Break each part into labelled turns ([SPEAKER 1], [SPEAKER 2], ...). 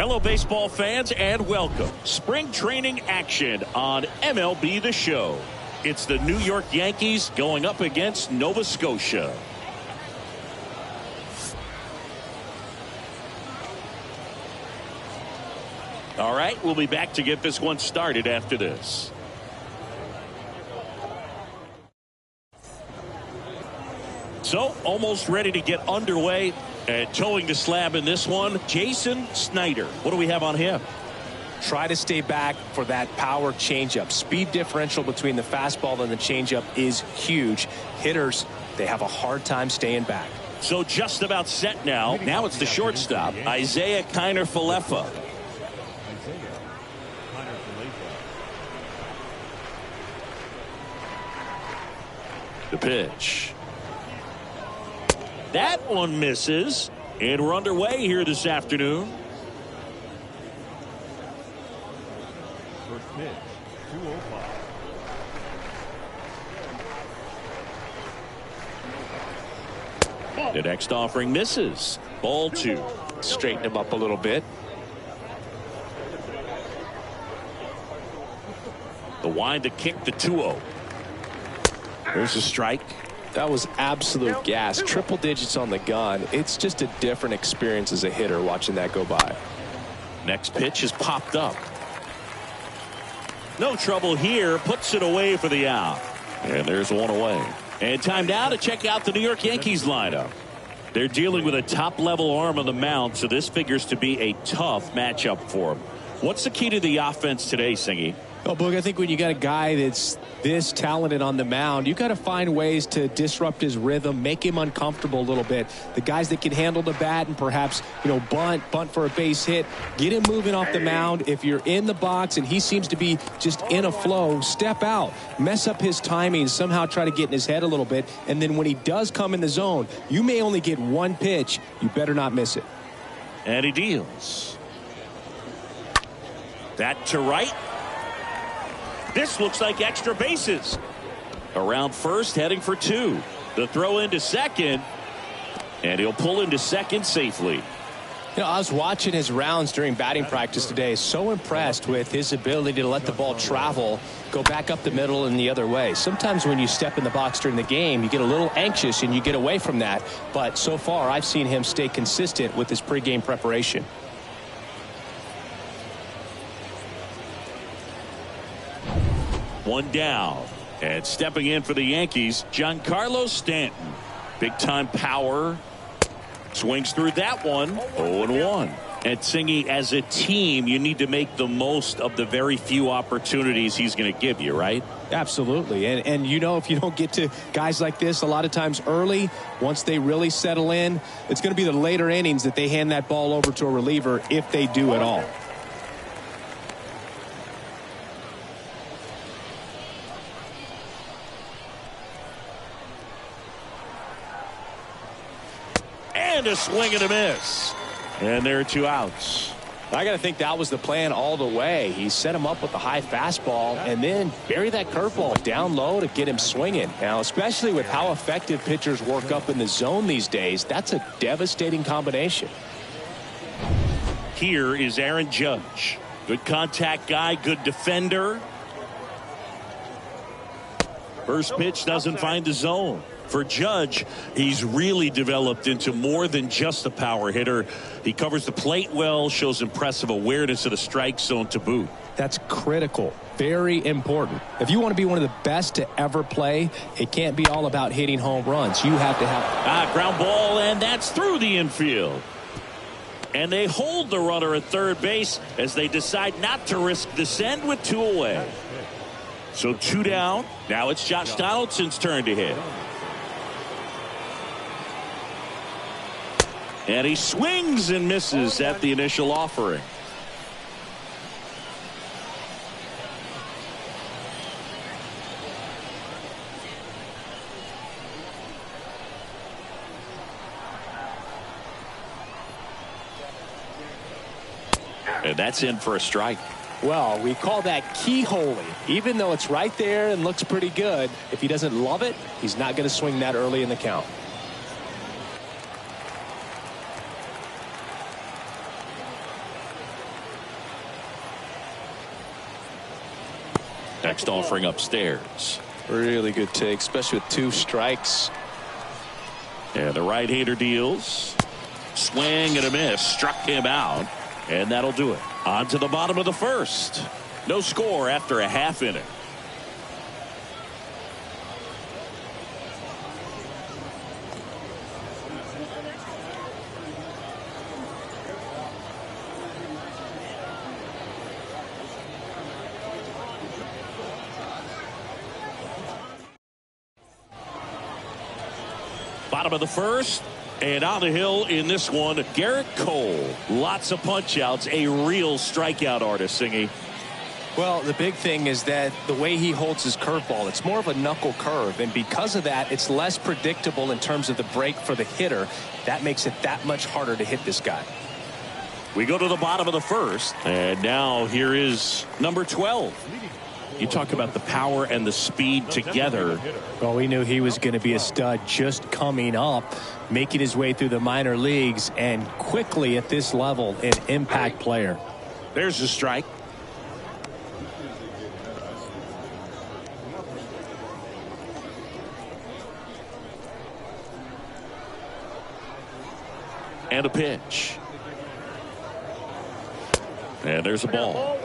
[SPEAKER 1] Hello, baseball fans, and welcome. Spring training action on MLB The Show. It's the New York Yankees going up against Nova Scotia. All right, we'll be back to get this one started after this. So, almost ready to get underway. And towing the slab in this one, Jason Snyder. What do we have on him?
[SPEAKER 2] Try to stay back for that power changeup. Speed differential between the fastball and the changeup is huge. Hitters, they have a hard time staying back.
[SPEAKER 1] So just about set now. Now it's the shortstop, Isaiah Kiner-Falefa. The pitch. That one misses, and we're underway here this afternoon.
[SPEAKER 3] First pitch, 2-0.
[SPEAKER 1] The next offering misses. Ball 2.
[SPEAKER 2] Straighten him up a little bit.
[SPEAKER 1] The wind to kick the 2-0. There's a strike.
[SPEAKER 2] That was absolute gas. Triple digits on the gun. It's just a different experience as a hitter watching that go by.
[SPEAKER 1] Next pitch is popped up. No trouble here. Puts it away for the out. And there's one away. And time now to check out the New York Yankees lineup. They're dealing with a top-level arm on the mound, so this figures to be a tough matchup for them. What's the key to the offense today, Singy?
[SPEAKER 2] Well, Boog, I think when you got a guy that's this talented on the mound, you got to find ways to disrupt his rhythm, make him uncomfortable a little bit. The guys that can handle the bat and perhaps, bunt for a base hit, get him moving off the mound. If you're in the box and he seems to be just in a flow, step out, mess up his timing, somehow try to get in his head a little bit. And then when he does come in the zone, you may only get one pitch. You better not miss it.
[SPEAKER 1] And he deals. That to right. This looks like extra bases. Around first, heading for 2. The throw into second, and he'll pull into second safely.
[SPEAKER 2] I was watching his rounds during batting practice today. So impressed with his ability to let the ball travel, go back up the middle and the other way. Sometimes when you step in the box during the game, you get a little anxious and you get away from that. But so far, I've seen him stay consistent with his pregame preparation.
[SPEAKER 1] One down, and stepping in for the Yankees, Giancarlo Stanton. Big time power. Swings through that one. 0-1. And Singy, as a team, you need to make the most of the very few opportunities he's going to give you, right?
[SPEAKER 2] Absolutely. And if you don't get to guys like this a lot of times early, once they really settle in, it's going to be the later innings that they hand that ball over to a reliever if they do at all.
[SPEAKER 1] And a swing and a miss. And there are 2 outs.
[SPEAKER 2] I got to think that was the plan all the way. He set him up with the high fastball and then bury that curveball down low to get him swinging. Now, especially with how effective pitchers work up in the zone these days, that's a devastating combination.
[SPEAKER 1] Here is Aaron Judge. Good contact guy, good defender. First pitch doesn't find the zone. For Judge, he's really developed into more than just a power hitter. He covers the plate well, shows impressive awareness of the strike zone to boot.
[SPEAKER 2] That's critical. Very important. If you want to be one of the best to ever play, it can't be all about hitting home runs. You have to have
[SPEAKER 1] ground ball, and that's through the infield. And they hold the runner at third base as they decide not to risk the send with 2 away. So 2 down. Now it's Josh Donaldson's turn to hit. And he swings and misses at the initial offering. And that's in for a strike.
[SPEAKER 2] Well, we call that keyholing. Even though it's right there and looks pretty good, if he doesn't love it, he's not going to swing that early in the count.
[SPEAKER 1] Next offering upstairs.
[SPEAKER 2] Really good take, especially with 2 strikes.
[SPEAKER 1] And the right-hander deals. Swing and a miss. Struck him out. And that'll do it. On to the bottom of the first. No score after a half inning. Bottom of the first, and on the hill in this one, Garrett Cole. Lots of punch outs, a real strikeout artist, Singy.
[SPEAKER 2] Well, the big thing is that the way he holds his curveball, it's more of a knuckle curve, and because of that, it's less predictable in terms of the break for the hitter. That makes it that much harder to hit this guy.
[SPEAKER 1] We go to the bottom of the first, and now here is number 12. You talk about the power and the speed together.
[SPEAKER 2] Well, we knew he was going to be a stud just coming up, making his way through the minor leagues, and quickly at this level, an impact player.
[SPEAKER 1] There's a strike. And a pitch. And there's a ball.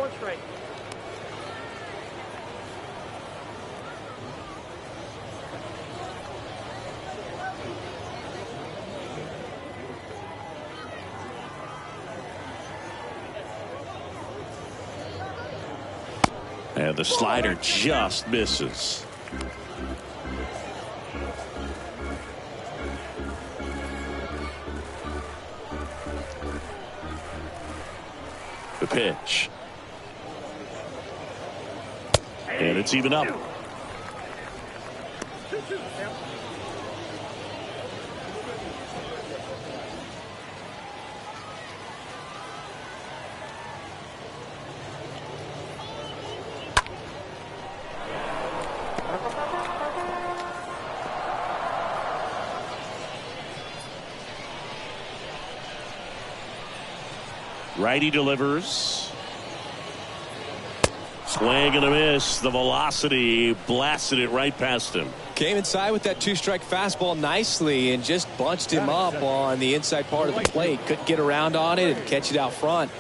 [SPEAKER 1] And the slider just misses. The pitch. And it's even up. Righty delivers. Swing and a miss. The velocity blasted it right past him.
[SPEAKER 2] Came inside with that 2-strike fastball nicely and just bunched him up on the inside part of the plate. Couldn't get around on it and catch it out front.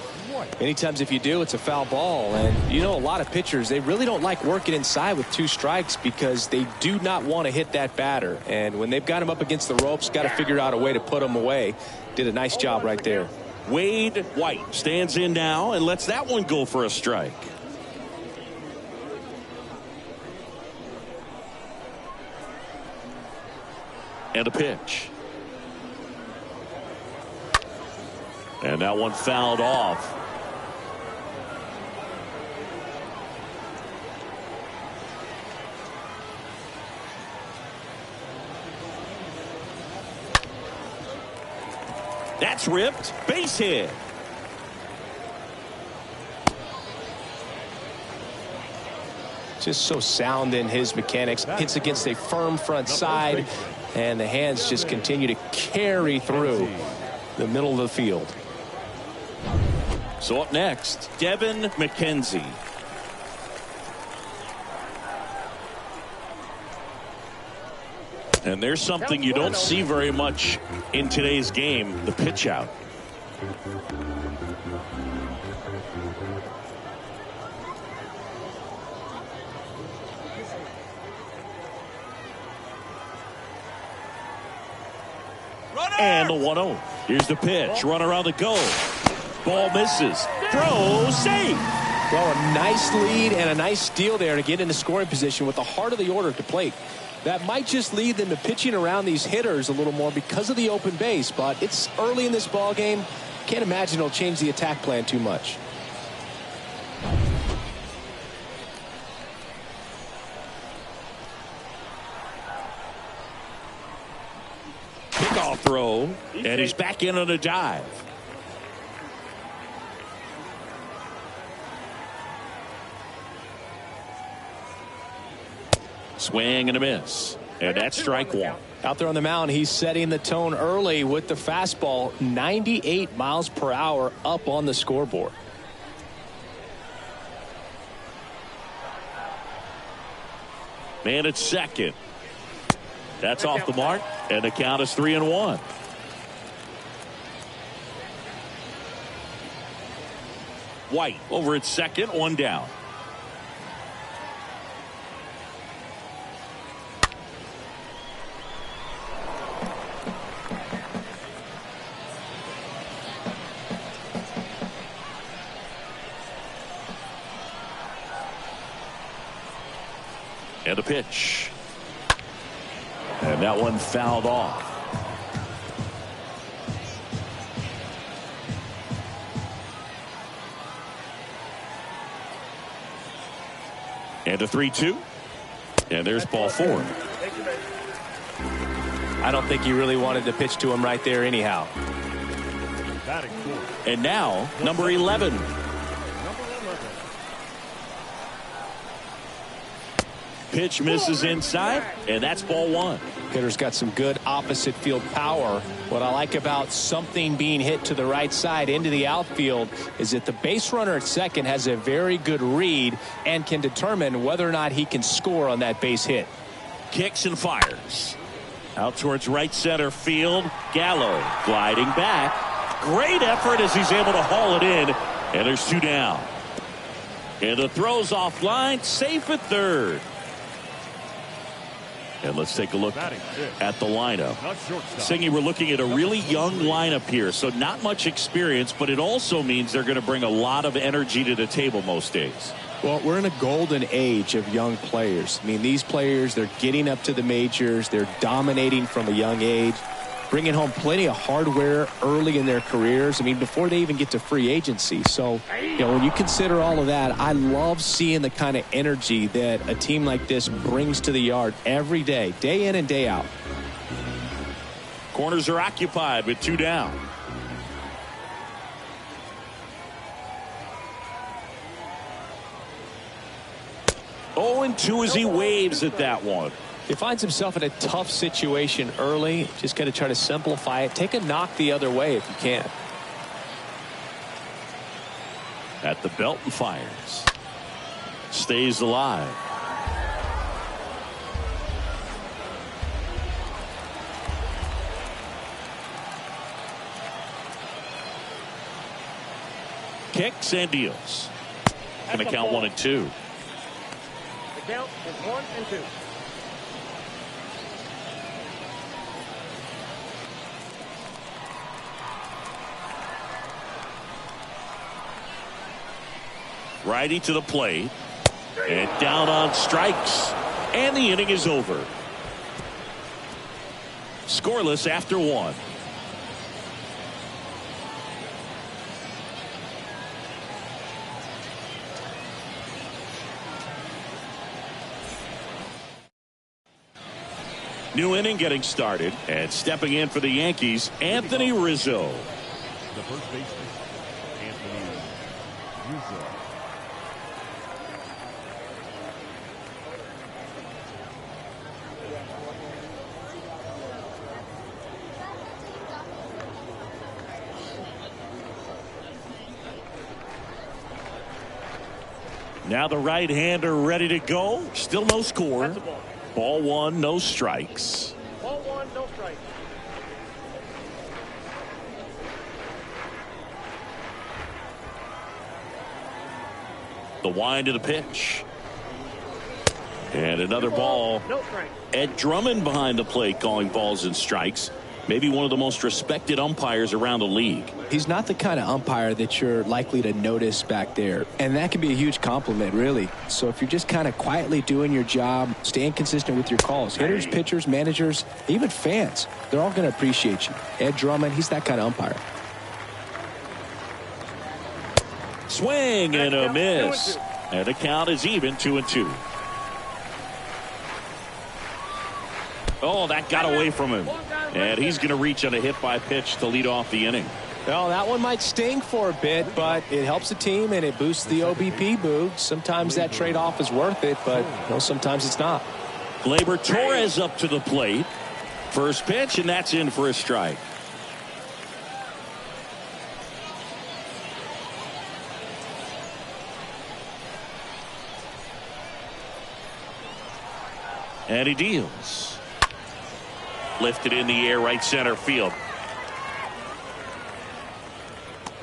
[SPEAKER 2] Many times if you do, it's a foul ball. And you know, a lot of pitchers, they really don't like working inside with 2 strikes because they do not want to hit that batter. And when they've got him up against the ropes, got to figure out a way to put him away. Did a nice job right there.
[SPEAKER 1] Wade White stands in now and lets that one go for a strike. And a pitch. And that one fouled off. That's ripped. Base hit.
[SPEAKER 2] Just so sound in his mechanics. Hits against a firm front side, and the hands just continue to carry through the middle of the field.
[SPEAKER 1] So up next, Devin McKenzie. And there's something you don't see very much in today's game, the pitch out. And the 1-0. Here's the pitch. Run around the goal. Ball misses. Throw safe.
[SPEAKER 2] Well, a nice lead and a nice steal there to get into scoring position with the heart of the order at the plate. That might just lead them to pitching around these hitters a little more because of the open base, but it's early in this ball game. Can't imagine it'll change the attack plan too much.
[SPEAKER 1] Kickoff throw, and he's back in on a dive. Swing and a miss. And that's strike one.
[SPEAKER 2] Out there on the mound, he's setting the tone early with the fastball. 98 miles per hour up on the scoreboard.
[SPEAKER 1] Man at second. That's off the mark, and the count is 3-1. White over at second, one down. And a pitch. And that one fouled off. And a 3-2. And there's ball 4.
[SPEAKER 2] I don't think you really wanted to pitch to him right there anyhow.
[SPEAKER 1] And now, number 11. Pitch misses inside, and that's ball 1.
[SPEAKER 2] Hitter's got some good opposite field power. What I like about something being hit to the right side into the outfield is that the base runner at second has a very good read and can determine whether or not he can score on that base hit.
[SPEAKER 1] Kicks and fires. Out towards right center field. Gallo gliding back. Great effort as he's able to haul it in. And there's 2 down. And the throw's offline. Safe at third. And let's take a look at the lineup. Singy, we're looking at a really young lineup here, so not much experience, but it also means they're going to bring a lot of energy to the table most days.
[SPEAKER 2] Well, we're in a golden age of young players. I mean, these players, they're getting up to the majors. They're dominating from a young age, bringing home plenty of hardware early in their careers. I mean, before they even get to free agency. So, when you consider all of that, I love seeing the kind of energy that a team like this brings to the yard every day in and day out.
[SPEAKER 1] Corners are occupied with 2 down. Oh, and 2 as he waves at that one.
[SPEAKER 2] He finds himself in a tough situation early. Just got to try to simplify it. Take a knock the other way if you can.
[SPEAKER 1] At the belt and fires. Stays alive. Kicks and deals. Going to count 1 and 2.
[SPEAKER 4] The count is 1 and 2.
[SPEAKER 1] Righty to the plate. And down on strikes. And the inning is over. Scoreless after 1. New inning getting started. And stepping in for the Yankees, Anthony Rizzo.
[SPEAKER 3] The first baseman, Anthony Rizzo.
[SPEAKER 1] Now the right-hander ready to go. Still no score. Ball 1, no strikes.
[SPEAKER 4] Ball 1, no strikes.
[SPEAKER 1] The wind of the pitch. And another ball.
[SPEAKER 4] No strike.
[SPEAKER 1] Ed Drummond behind the plate calling balls and strikes. Maybe one of the most respected umpires around the league.
[SPEAKER 2] He's not the kind of umpire that you're likely to notice back there. And that can be a huge compliment, really. So if you're just kind of quietly doing your job, staying consistent with your calls, hitters, pitchers, managers, even fans, they're all going to appreciate you. Ed Drummond, he's that kind of umpire.
[SPEAKER 1] Swing and a miss. And the count is even 2 and 2. Oh, that got away from him. And he's going to reach on a hit by pitch to lead off the inning.
[SPEAKER 2] Well, that one might sting for a bit, but it helps the team and it boosts the OBP boot. Sometimes that trade-off is worth it, but sometimes it's not.
[SPEAKER 1] Gleyber Torres up to the plate. First pitch, and that's in for a strike. And he deals. Lifted in the air, right center field.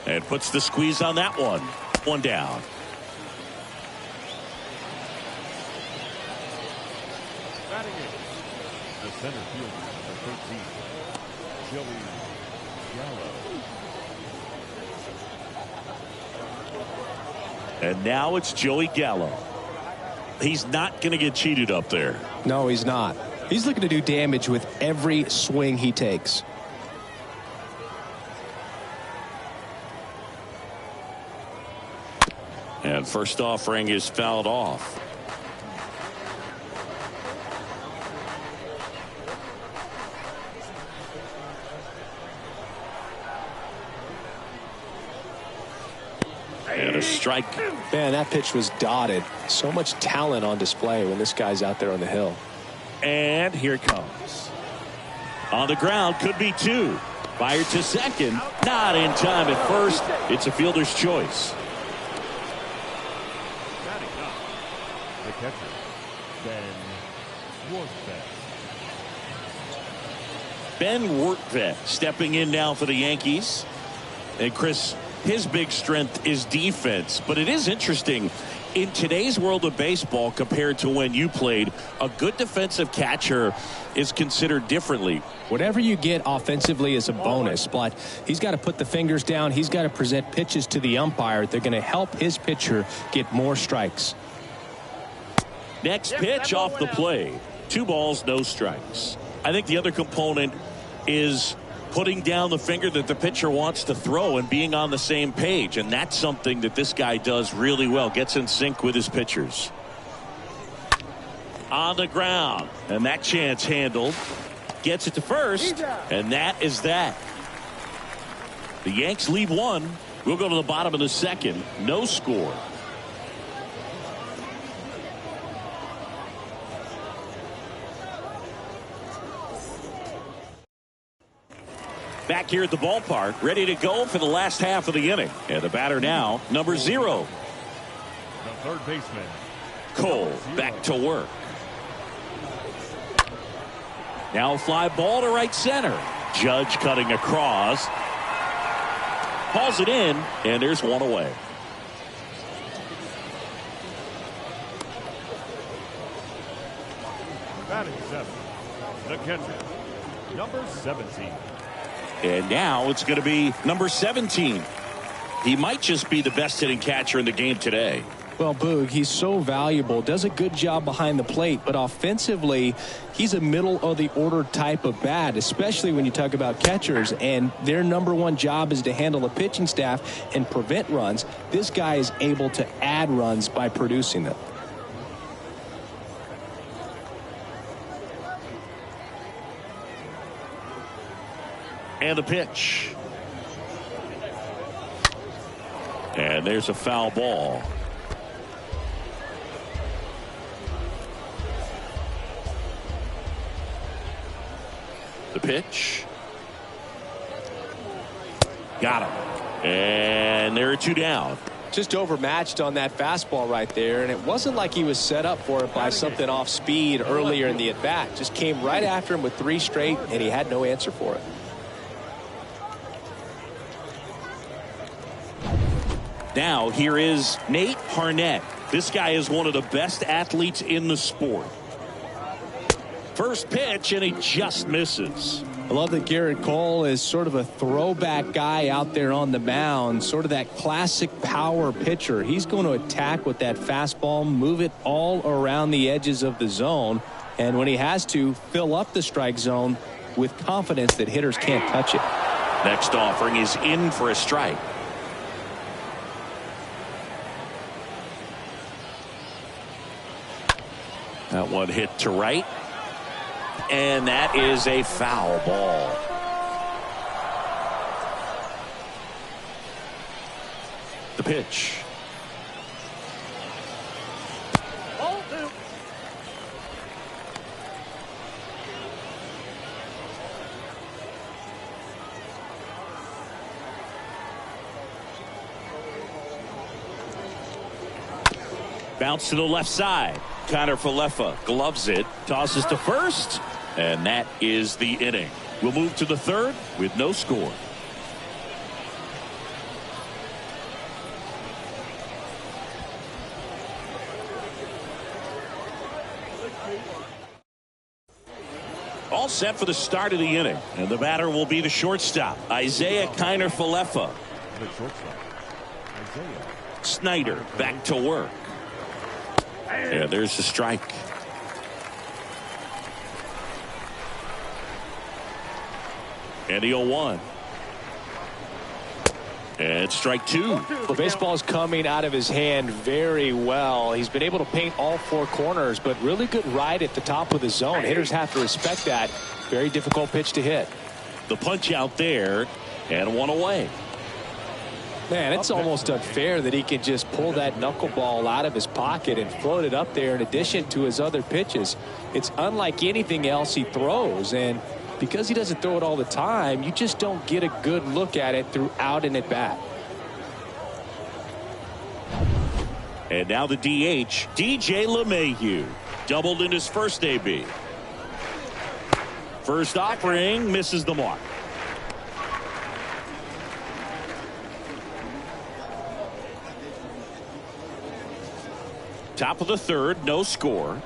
[SPEAKER 1] And puts the squeeze on that one. One down.
[SPEAKER 3] Batting in, the center fielder, number 13, Joey Gallo.
[SPEAKER 1] And now it's Joey Gallo. He's not going to get cheated up there.
[SPEAKER 2] No, he's not. He's looking to do damage with every swing he takes.
[SPEAKER 1] And first offering is fouled off. And a strike.
[SPEAKER 2] Man, that pitch was dotted. So much talent on display when this guy's out there on the hill.
[SPEAKER 1] And here it comes. On the ground, could be two. Fired to second. Not in time at first. It's a fielder's choice.
[SPEAKER 3] Batting up, the catcher, Ben Warfest.
[SPEAKER 1] Ben Wartvet stepping in now for the Yankees. And Chris, his big strength is defense. But it is interesting. In today's world of baseball compared to when you played, a good defensive catcher is considered differently.
[SPEAKER 2] Whatever you get offensively is a bonus, but he's got to put the fingers down. He's got to present pitches to the umpire. They're going to help his pitcher get more strikes.
[SPEAKER 1] Next pitch off the plate. 2 balls, no strikes. I think the other component is putting down the finger that the pitcher wants to throw and being on the same page. And that's something that this guy does really well. Gets in sync with his pitchers. On the ground. And that chance handled. Gets it to first. And that is that. The Yanks lead 1. We'll go to the bottom of the second. No score. Back here at the ballpark, ready to go for the last half of the inning. And the batter now, number 0.
[SPEAKER 3] The third baseman,
[SPEAKER 1] Cole back to work. Now a fly ball to right center. Judge cutting across. Hauls it in, and there's one away.
[SPEAKER 3] batting 7, the catcher, number 17.
[SPEAKER 1] And now it's going to be number 17. He might just be the best hitting catcher in the game today.
[SPEAKER 2] Well, Boog, he's so valuable, does a good job behind the plate, but offensively, he's a middle-of-the-order type of bat, especially when you talk about catchers, and their number one job is to handle the pitching staff and prevent runs. This guy is able to add runs by producing them.
[SPEAKER 1] And a pitch. And there's a foul ball. The pitch. Got him. And there are 2 down.
[SPEAKER 2] Just overmatched on that fastball right there, and it wasn't like he was set up for it by something off speed earlier in the at-bat. Just came right after him with 3 straight, and he had no answer for it.
[SPEAKER 1] Now here is Nate Harnett. This guy is one of the best athletes in the sport. First pitch, and he just misses.
[SPEAKER 2] I love that Garrett Cole is sort of a throwback guy out there on the mound, sort of that classic power pitcher. He's going to attack with that fastball, move it all around the edges of the zone, and when he has to, fill up the strike zone with confidence that hitters can't touch it.
[SPEAKER 1] Next offering is in for a strike. That one hit to right. And that is a foul ball. The pitch.
[SPEAKER 4] Ball 2.
[SPEAKER 1] Bounce to the left side. Connor Falefa gloves it, tosses to first, and that is the inning. We'll move to the third with no score. All set for the start of the inning, and the batter will be the shortstop, Isaiah Kiner Falefa.
[SPEAKER 3] The shortstop, Isaiah
[SPEAKER 1] Snyder back to work. Yeah, there's the strike. And the 0-1. And strike two.
[SPEAKER 2] Well, baseball is coming out of his hand very well. He's been able to paint all four corners, but really good ride at the top of the zone. Hitters have to respect that. Very difficult pitch to hit.
[SPEAKER 1] The punch out there, and one away.
[SPEAKER 2] Man, it's almost unfair that he can just pull that knuckleball out of his pocket and float it up there in addition to his other pitches. It's unlike anything else he throws, and because he doesn't throw it all the time, you just don't get a good look at it throughout an at-bat.
[SPEAKER 1] And now the DH, DJ LeMahieu, doubled in his first AB. First offering misses the mark. Top of the third, no score.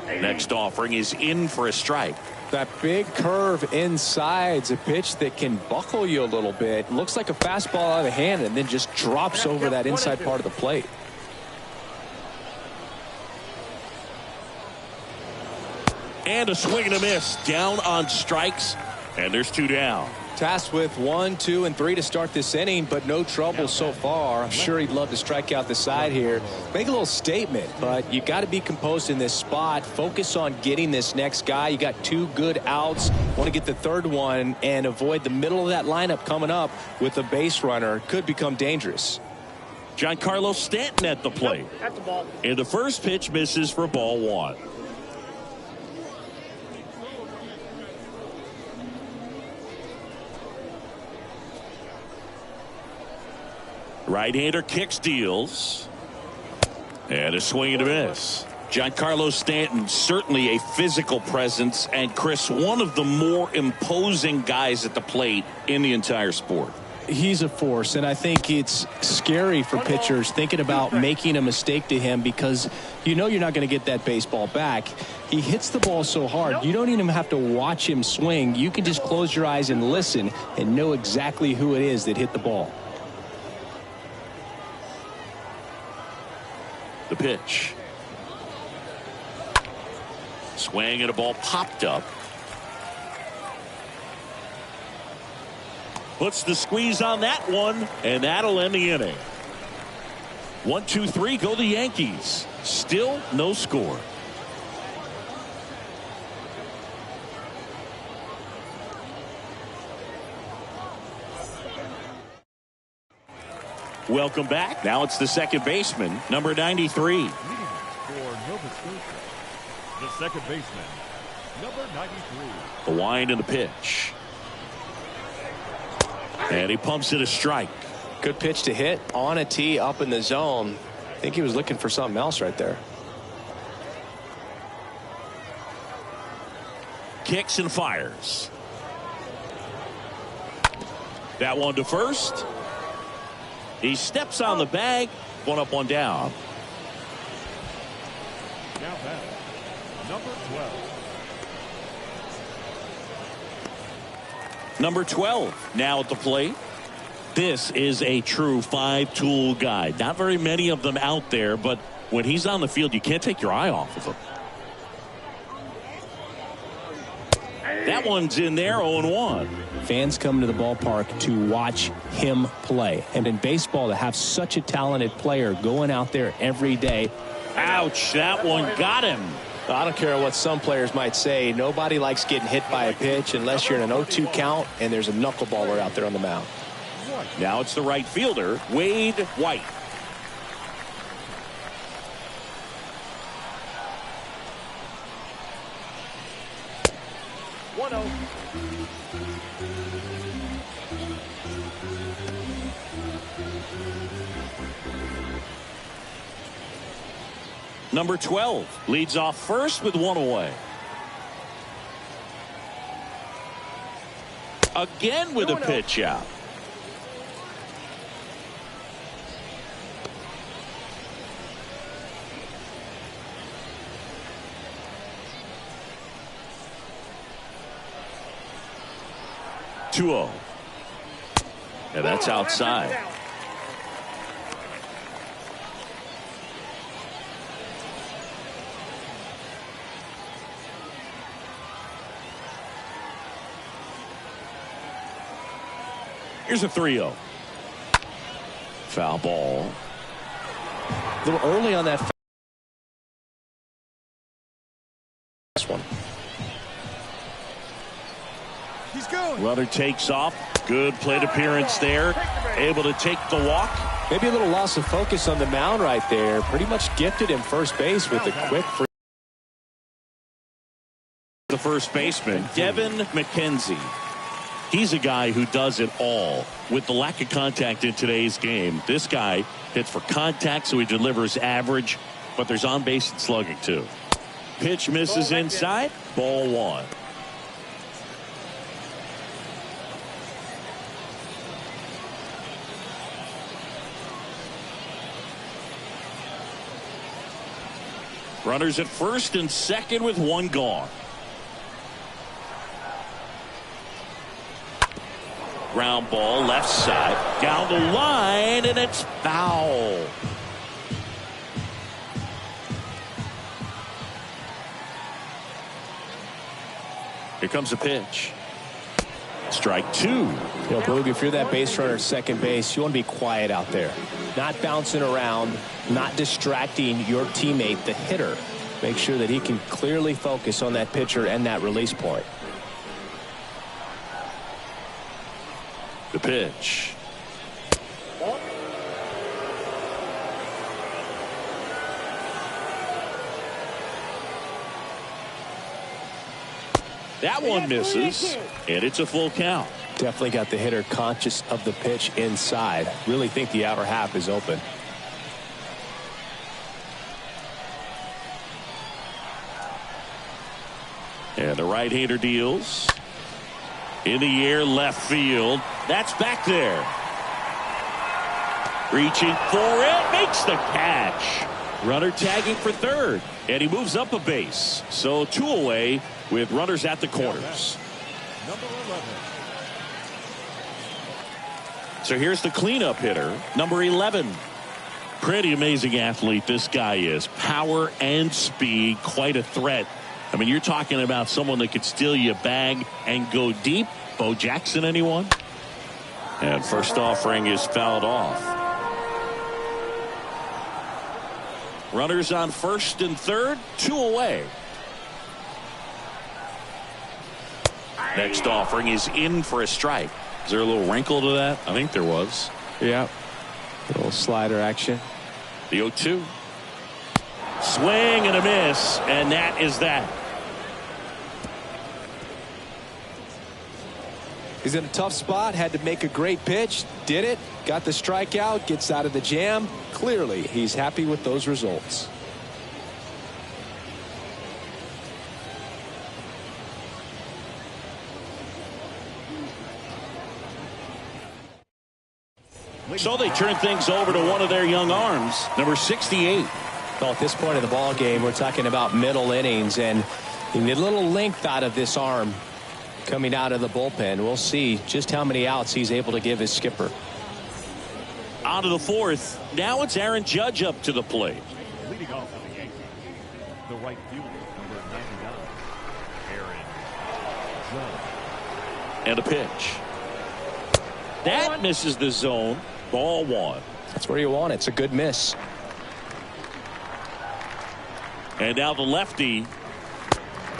[SPEAKER 1] Next offering is in for a strike.
[SPEAKER 2] That big curve inside's a pitch that can buckle you a little bit. Looks like a fastball out of the hand and then just drops over that inside part of the plate.
[SPEAKER 1] And a swing and a miss. Down on strikes. And there's two down.
[SPEAKER 2] Tasked with 1, 2, and 3 to start this inning, but no trouble so far. I'm sure he'd love to strike out the side here. Make a little statement, but you got to be composed in this spot. Focus on getting this next guy. You got two good outs. Want to get the third one and avoid the middle of that lineup coming up with a base runner. Could become dangerous.
[SPEAKER 1] Giancarlo Stanton at the plate.
[SPEAKER 4] At the ball.
[SPEAKER 1] And the first pitch misses for ball one. Right-hander kicks, deals. And a swing and a miss. Giancarlo Stanton, certainly a physical presence, and Chris, one of the more imposing guys at the plate in the entire sport.
[SPEAKER 2] He's a force, and I think it's scary for pitchers thinking about making a mistake to him because you know you're not going to get that baseball back. He hits the ball so hard, you don't even have to watch him swing. You can just close your eyes and listen and know exactly who it is that hit the ball.
[SPEAKER 1] The pitch. Swing and a ball popped up. Puts the squeeze on that one, and that'll end the inning. 1, 2, 3, go the Yankees. Still no score. Welcome back. Now it's the second baseman, number 93.
[SPEAKER 3] Leading for Nova Scotia, the second baseman, number 93.
[SPEAKER 1] The wind and the pitch. And he pumps it a strike.
[SPEAKER 2] Good pitch to hit on a tee up in the zone. I think he was looking for something else right there.
[SPEAKER 1] Kicks and fires. That one to first. He steps on the bag. One up, one down.
[SPEAKER 3] Now batting, number 12.
[SPEAKER 1] Number 12 now at the plate. This is a true five-tool guy. Not very many of them out there, but when he's on the field, you can't take your eye off of him. That one's in there, 0-1.
[SPEAKER 2] Fans come to the ballpark to watch him play. And in baseball, to have such a talented player going out there every day.
[SPEAKER 1] Ouch, that one got him.
[SPEAKER 2] I don't care what some players might say. Nobody likes getting hit by a pitch unless you're in an 0-2 count and there's a knuckleballer out there on the mound.
[SPEAKER 1] Now it's the right fielder, Wade White.
[SPEAKER 4] 1-0.
[SPEAKER 1] Number 12 leads off first with one away. Again with a pitch out. Two-0. Yeah, that's outside. Here's a 3-0. Foul ball.
[SPEAKER 2] A little early on that one.
[SPEAKER 4] He's going.
[SPEAKER 1] Runner takes off. Good plate appearance there. Able to take the walk.
[SPEAKER 2] Maybe a little loss of focus on the mound right there. Pretty much gifted him first base with a quick free.
[SPEAKER 1] The first baseman, Devin McKenzie. He's a guy who does it all. With the lack of contact in today's game, this guy hits for contact, so he delivers average, but there's on base and slugging too. Pitch misses inside. Ball one. Runners at first and second with one gone. Ground ball left side down the line, and it's foul. Here comes a pitch. Strike two.
[SPEAKER 2] You know, Boog, if you're that base runner at second base, you want to be quiet out there. Not bouncing around, not distracting your teammate, the hitter. Make sure that he can clearly focus on that pitcher and that release point.
[SPEAKER 1] The pitch. That one misses, and it's a full count.
[SPEAKER 2] Definitely got the hitter conscious of the pitch inside. Really think the outer half is open.
[SPEAKER 1] And the right-hander deals. In the air, left field. That's back there. Reaching for it, makes the catch. Runner tagging for third, and he moves up a base. So two away with runners at the corners.
[SPEAKER 3] Number 11.
[SPEAKER 1] So here's the cleanup hitter, number 11. Pretty amazing athlete this guy is. Power and speed, quite a threat. I mean, you're talking about someone that could steal you a bag and go deep. Bo Jackson, anyone? And first offering is fouled off. Runners on first and third, two away. Next offering is in for a strike. Is there a little wrinkle to that? I think there was.
[SPEAKER 2] Yeah. A little slider action.
[SPEAKER 1] The 0-2. Swing and a miss, and that is that.
[SPEAKER 2] He's in a tough spot, had to make a great pitch, did it, got the strikeout, gets out of the jam. Clearly, he's happy with those results.
[SPEAKER 1] So they turn things over to one of their young arms, number 68.
[SPEAKER 2] Well, at this point of the ball game, we're talking about middle innings, and you need a little length out of this arm coming out of the bullpen. We'll see just how many outs he's able to give his skipper.
[SPEAKER 1] Out of the fourth. Now it's Aaron Judge up to the plate.
[SPEAKER 3] Leading off for the Yankees, the right fielder, number 99, Aaron Judge.
[SPEAKER 1] And a pitch. That misses the zone. Ball one.
[SPEAKER 2] That's where you want it. It's a good miss.
[SPEAKER 1] And now the lefty.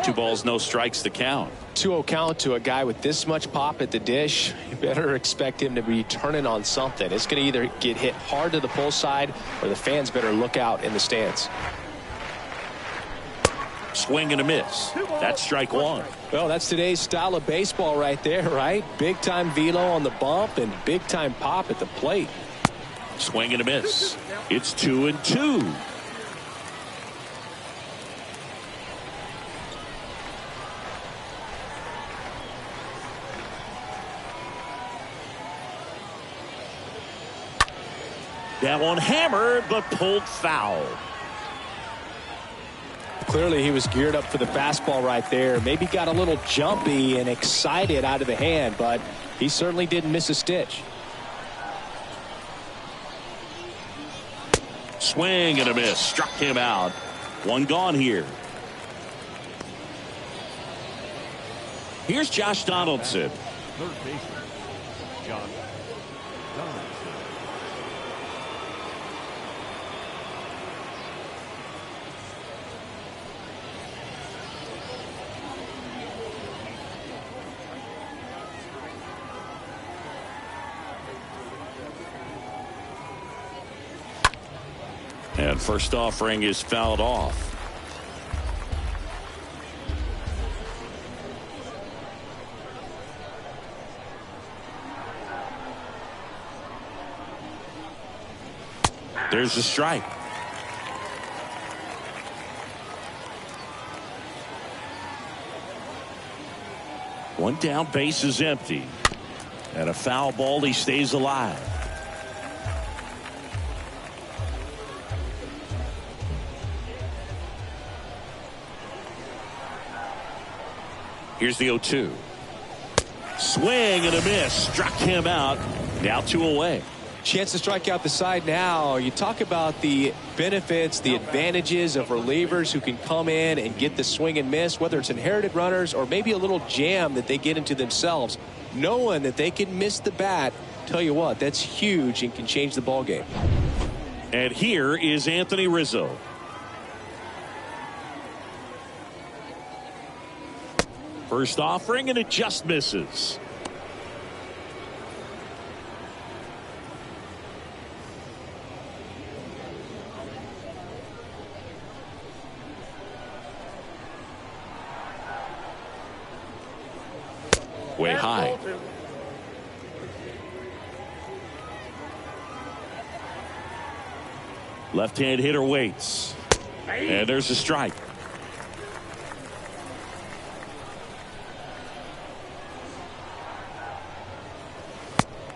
[SPEAKER 1] 2 balls, no strikes to count.
[SPEAKER 2] 2-0 count to a guy with this much pop at the dish. You better expect him to be turning on something. It's going to either get hit hard to the pull side, or the fans better look out in the stands.
[SPEAKER 1] Swing and a miss. That's strike one.
[SPEAKER 2] Well, that's today's style of baseball right there, right? Big time velo on the bump and big time pop at the plate.
[SPEAKER 1] Swing and a miss. It's 2-2. That one hammered but pulled foul.
[SPEAKER 2] Clearly he was geared up for the fastball right there. Maybe got a little jumpy and excited out of the hand, but he certainly didn't miss a stitch.
[SPEAKER 1] Swing and a miss. Struck him out. One gone here. Here's Josh Donaldson.
[SPEAKER 3] Third baseman, Josh Donaldson.
[SPEAKER 1] And first offering is fouled off. There's the strike. One down, base is empty. And a foul ball, he stays alive. Here's the 0-2. Swing and a miss. Struck him out. Now 2 away.
[SPEAKER 2] Chance to strike out the side now. You talk about the benefits, the advantages of relievers who can come in and get the swing and miss, whether it's inherited runners or maybe a little jam that they get into themselves. Knowing that they can miss the bat, tell you what, that's huge and can change the ball game.
[SPEAKER 1] And here is Anthony Rizzo. First offering, and it just misses. Way high. Left-hand hitter waits. And there's a strike.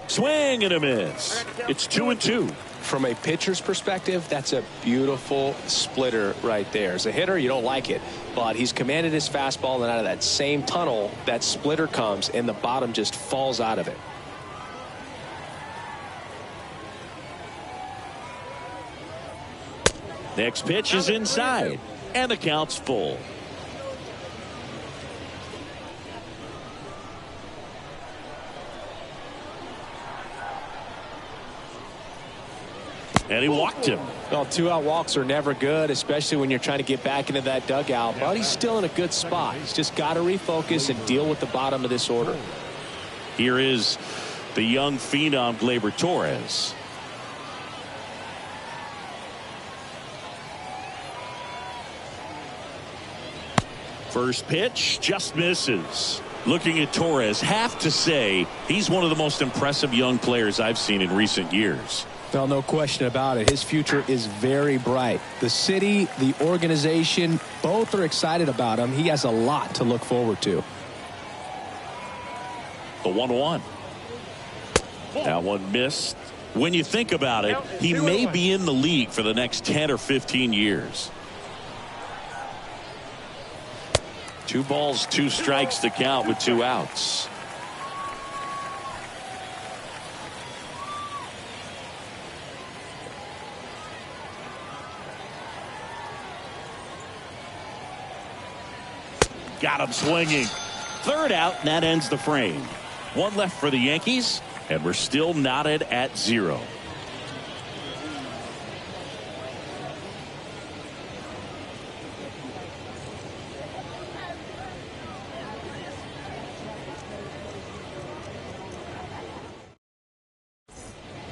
[SPEAKER 1] Swing and a miss. It's 2-2.
[SPEAKER 2] From a pitcher's perspective, that's a beautiful splitter right there. As a hitter, you don't like it, but he's commanded his fastball, and out of that same tunnel, that splitter comes, and the bottom just falls out of it.
[SPEAKER 1] Next pitch is inside, and the count's full. And he walked him.
[SPEAKER 2] Well, 2-out walks are never good, especially when you're trying to get back into that dugout. But he's still in a good spot. He's just got to refocus and deal with the bottom of this order.
[SPEAKER 1] Here is the young phenom, Gleyber Torres. First pitch just misses. Looking at Torres, have to say he's one of the most impressive young players I've seen in recent years.
[SPEAKER 2] Well, no question about it. His future is very bright. The city, the organization, both are excited about him. He has a lot to look forward to.
[SPEAKER 1] The 1-1. That one missed. When you think about it, he may be in the league for the next 10 or 15 years. 2 balls, 2 strikes to count with 2 outs. Got him swinging. 3rd out, and that ends the frame. 1 left for the Yankees, and we're still knotted at 0.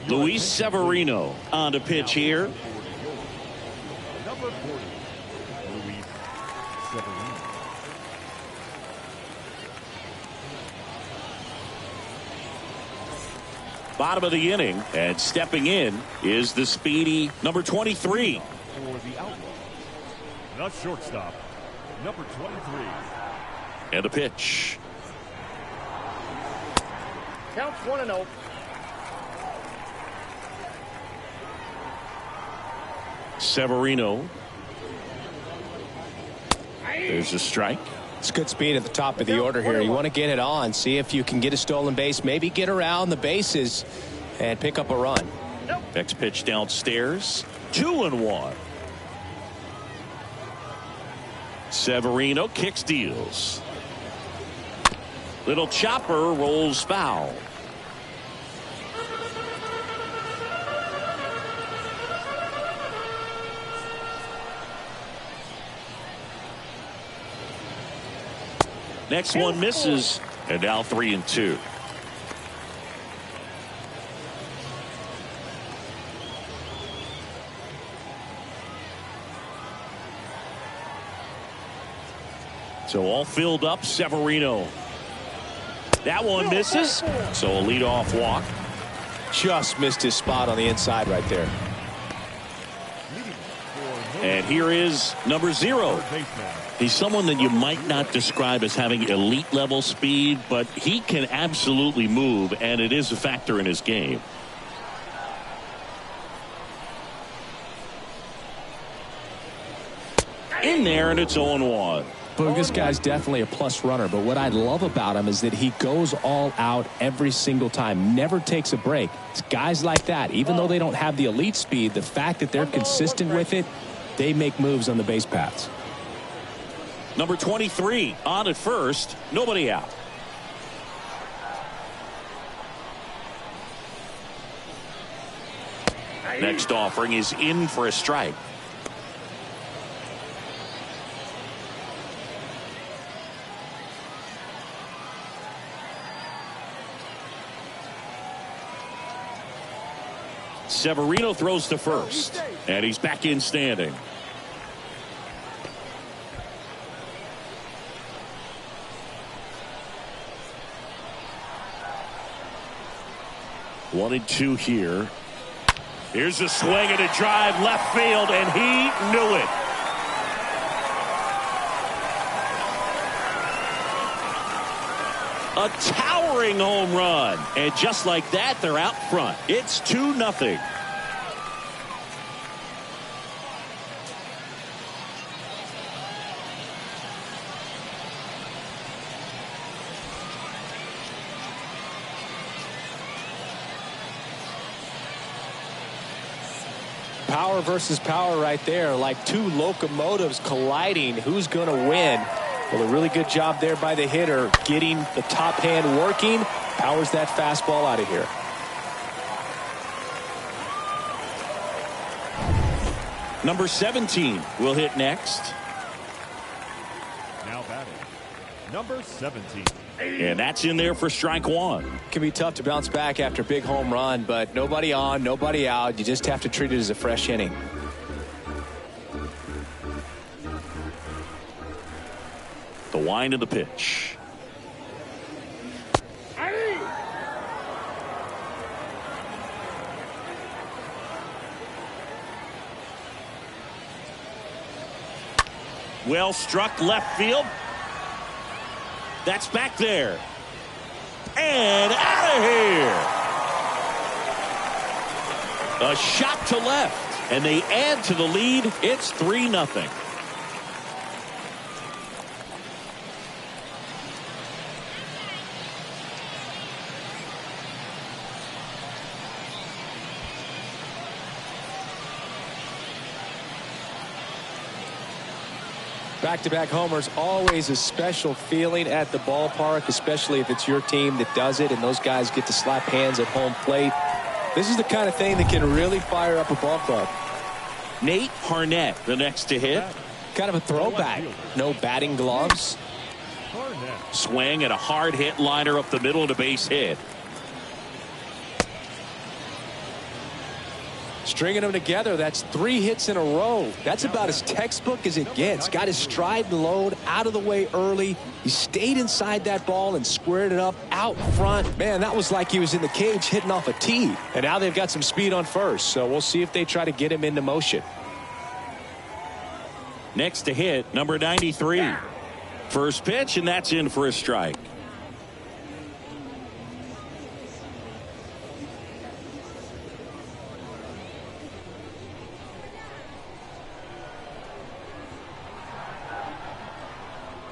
[SPEAKER 1] Luis Severino on to pitch here.
[SPEAKER 3] Number 40, Luis Severino.
[SPEAKER 1] Bottom of the inning, and stepping in is the speedy number 23.
[SPEAKER 3] For the Outlaws, the shortstop, number 23.
[SPEAKER 1] And the pitch.
[SPEAKER 5] Counts 1-0.
[SPEAKER 1] Severino. There's a strike.
[SPEAKER 2] It's good speed at the top of the order here. You want to get it on, see if you can get a stolen base, maybe get around the bases and pick up a run.
[SPEAKER 1] Next pitch downstairs. 2-1. Severino kicks, deals. Little chopper rolls foul. Next one misses, and now 3-2. So all filled up. Severino. That one misses. So a leadoff walk.
[SPEAKER 2] Just missed his spot on the inside right there.
[SPEAKER 1] And here is number 0. He's someone that you might not describe as having elite level speed, but he can absolutely move, and it is a factor in his game. In there, and it's 0-1.
[SPEAKER 2] Boog, this guy's definitely a plus runner, but what I love about him is that he goes all out every single time, never takes a break. It's guys like that, even though they don't have the elite speed, the fact that they're consistent with it, they make moves on the base paths.
[SPEAKER 1] Number 23 on at first, nobody out. Next offering is in for a strike. Severino throws to first, and he's back in standing. One and two here. Here's a swing and a drive left field, and he knew it. A towering home run, and just like that, they're out front. It's 2-0.
[SPEAKER 2] Power versus power right there, like two locomotives colliding. Who's going to win? Well, a really good job there by the hitter, getting the top hand working. Powers that fastball out of here.
[SPEAKER 1] Number 17 will hit next.
[SPEAKER 3] Now batting, number 17.
[SPEAKER 1] And that's in there for strike one.
[SPEAKER 2] It can be tough to bounce back after a big home run, but nobody on, nobody out. You just have to treat it as a fresh inning.
[SPEAKER 1] The wind of the pitch. Well struck left field. That's back there. And out of here. A shot to left. And they add to the lead. It's 3-0.
[SPEAKER 2] Back-to-back homers, always a special feeling at the ballpark, especially if it's your team that does it and those guys get to slap hands at home plate. This is the kind of thing that can really fire up a ball club.
[SPEAKER 1] Nate Harnett, the next to hit.
[SPEAKER 2] Kind of a throwback. No batting gloves.
[SPEAKER 1] Swing and a hard hit liner up the middle and a base hit.
[SPEAKER 2] Stringing them together, that's 3 hits in a row. That's about as textbook as it gets. Got his stride and load out of the way early. He stayed inside that ball and squared it up out front. Man, that was like he was in the cage hitting off a tee. And now they've got some speed on first, so we'll see if they try to get him into motion.
[SPEAKER 1] Next to hit, number 93. First pitch, and that's in for a strike.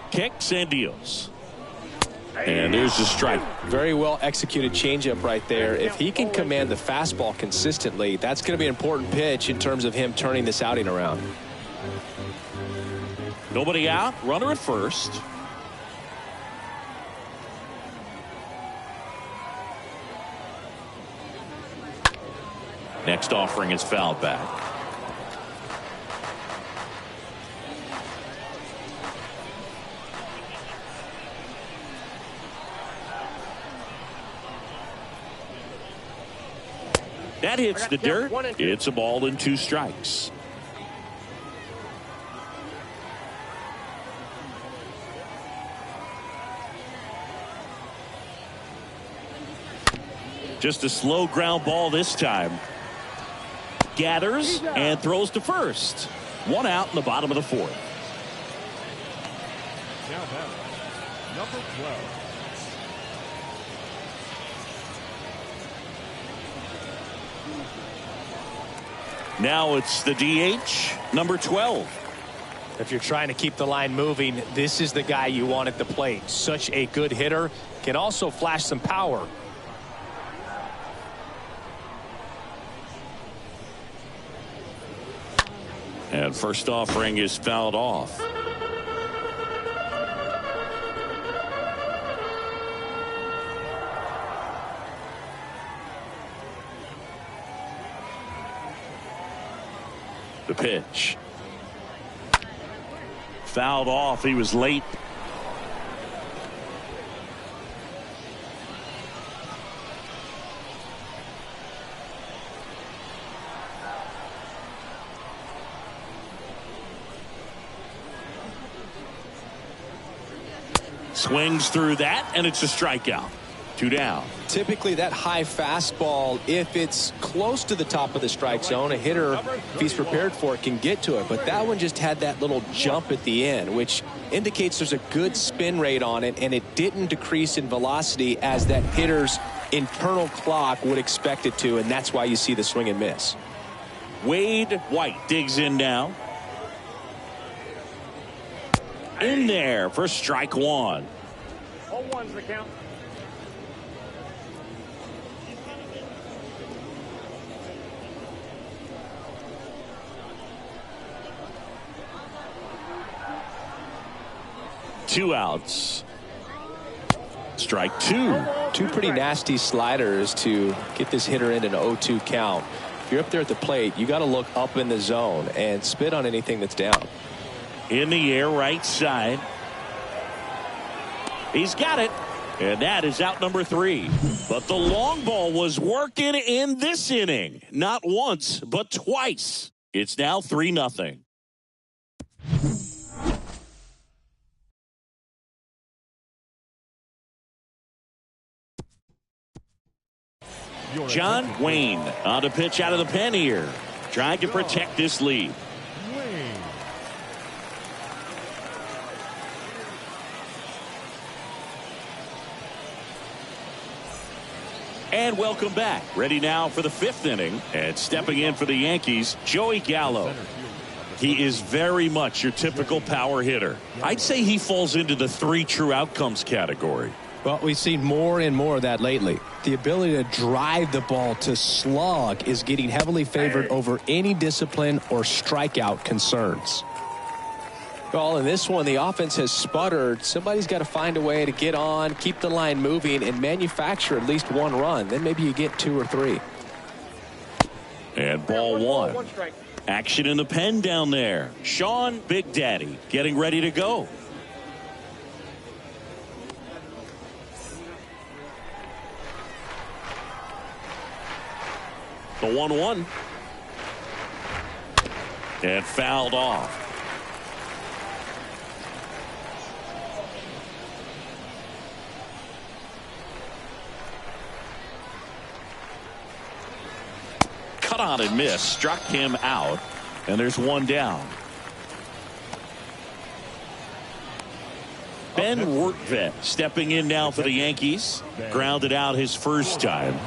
[SPEAKER 1] Kicks and deals. And there's the strike.
[SPEAKER 2] Very well executed changeup right there. If he can command the fastball consistently, that's going to be an important pitch in terms of him turning this outing around.
[SPEAKER 1] Nobody out, runner at first. Next offering is fouled back. That hits the dirt. It's a ball and 2 strikes. Just a slow ground ball this time. Gathers and throws to first. 1 out in the bottom of the 4th.
[SPEAKER 3] Now batting, number 12.
[SPEAKER 1] Now it's the DH, number 12.
[SPEAKER 2] If you're trying to keep the line moving, this is the guy you want at the plate. Such a good hitter. Can also flash some power.
[SPEAKER 1] And first offering is fouled off. The pitch. Fouled off. He was late. Swings through that, and it's a strikeout. 2 down.
[SPEAKER 2] Typically that high fastball, if it's close to the top of the strike zone, a hitter, if he's prepared for it, can get to it. But that one just had that little jump at the end, which indicates there's a good spin rate on it, and it didn't decrease in velocity as that hitter's internal clock would expect it to, and that's why you see the swing and miss.
[SPEAKER 1] Wade White digs in now. In there for strike 1.
[SPEAKER 5] 0-1's the count.
[SPEAKER 1] Two outs. Strike 2.
[SPEAKER 2] 2 pretty nasty sliders to get this hitter in an 0-2 count. If you're up there at the plate, you got to look up in the zone and spit on anything that's down.
[SPEAKER 1] In the air, right side. He's got it. And that is out number 3. But the long ball was working in this inning. Not once, but twice. It's now 3-0. John Wayne on to pitch out of the pen here. Trying to protect this lead. And welcome back. Ready now for the 5th inning. And stepping in for the Yankees, Joey Gallo. He is very much your typical power hitter. I'd say he falls into the 3 true outcomes category.
[SPEAKER 2] Well, we've seen more and more of that lately. The ability to drive the ball to slug is getting heavily favored over any discipline or strikeout concerns. Well, in this one, the offense has sputtered. Somebody's got to find a way to get on, keep the line moving, and manufacture at least 1 run. Then maybe you get 2 or 3.
[SPEAKER 1] And ball 1. Action in the pen down there. Sean Big Daddy getting ready to go. The 1-1. And fouled off. Cut on and miss. Struck him out. And there's one down. Ben Wertvet stepping in now for the Yankees. Grounded out his first time.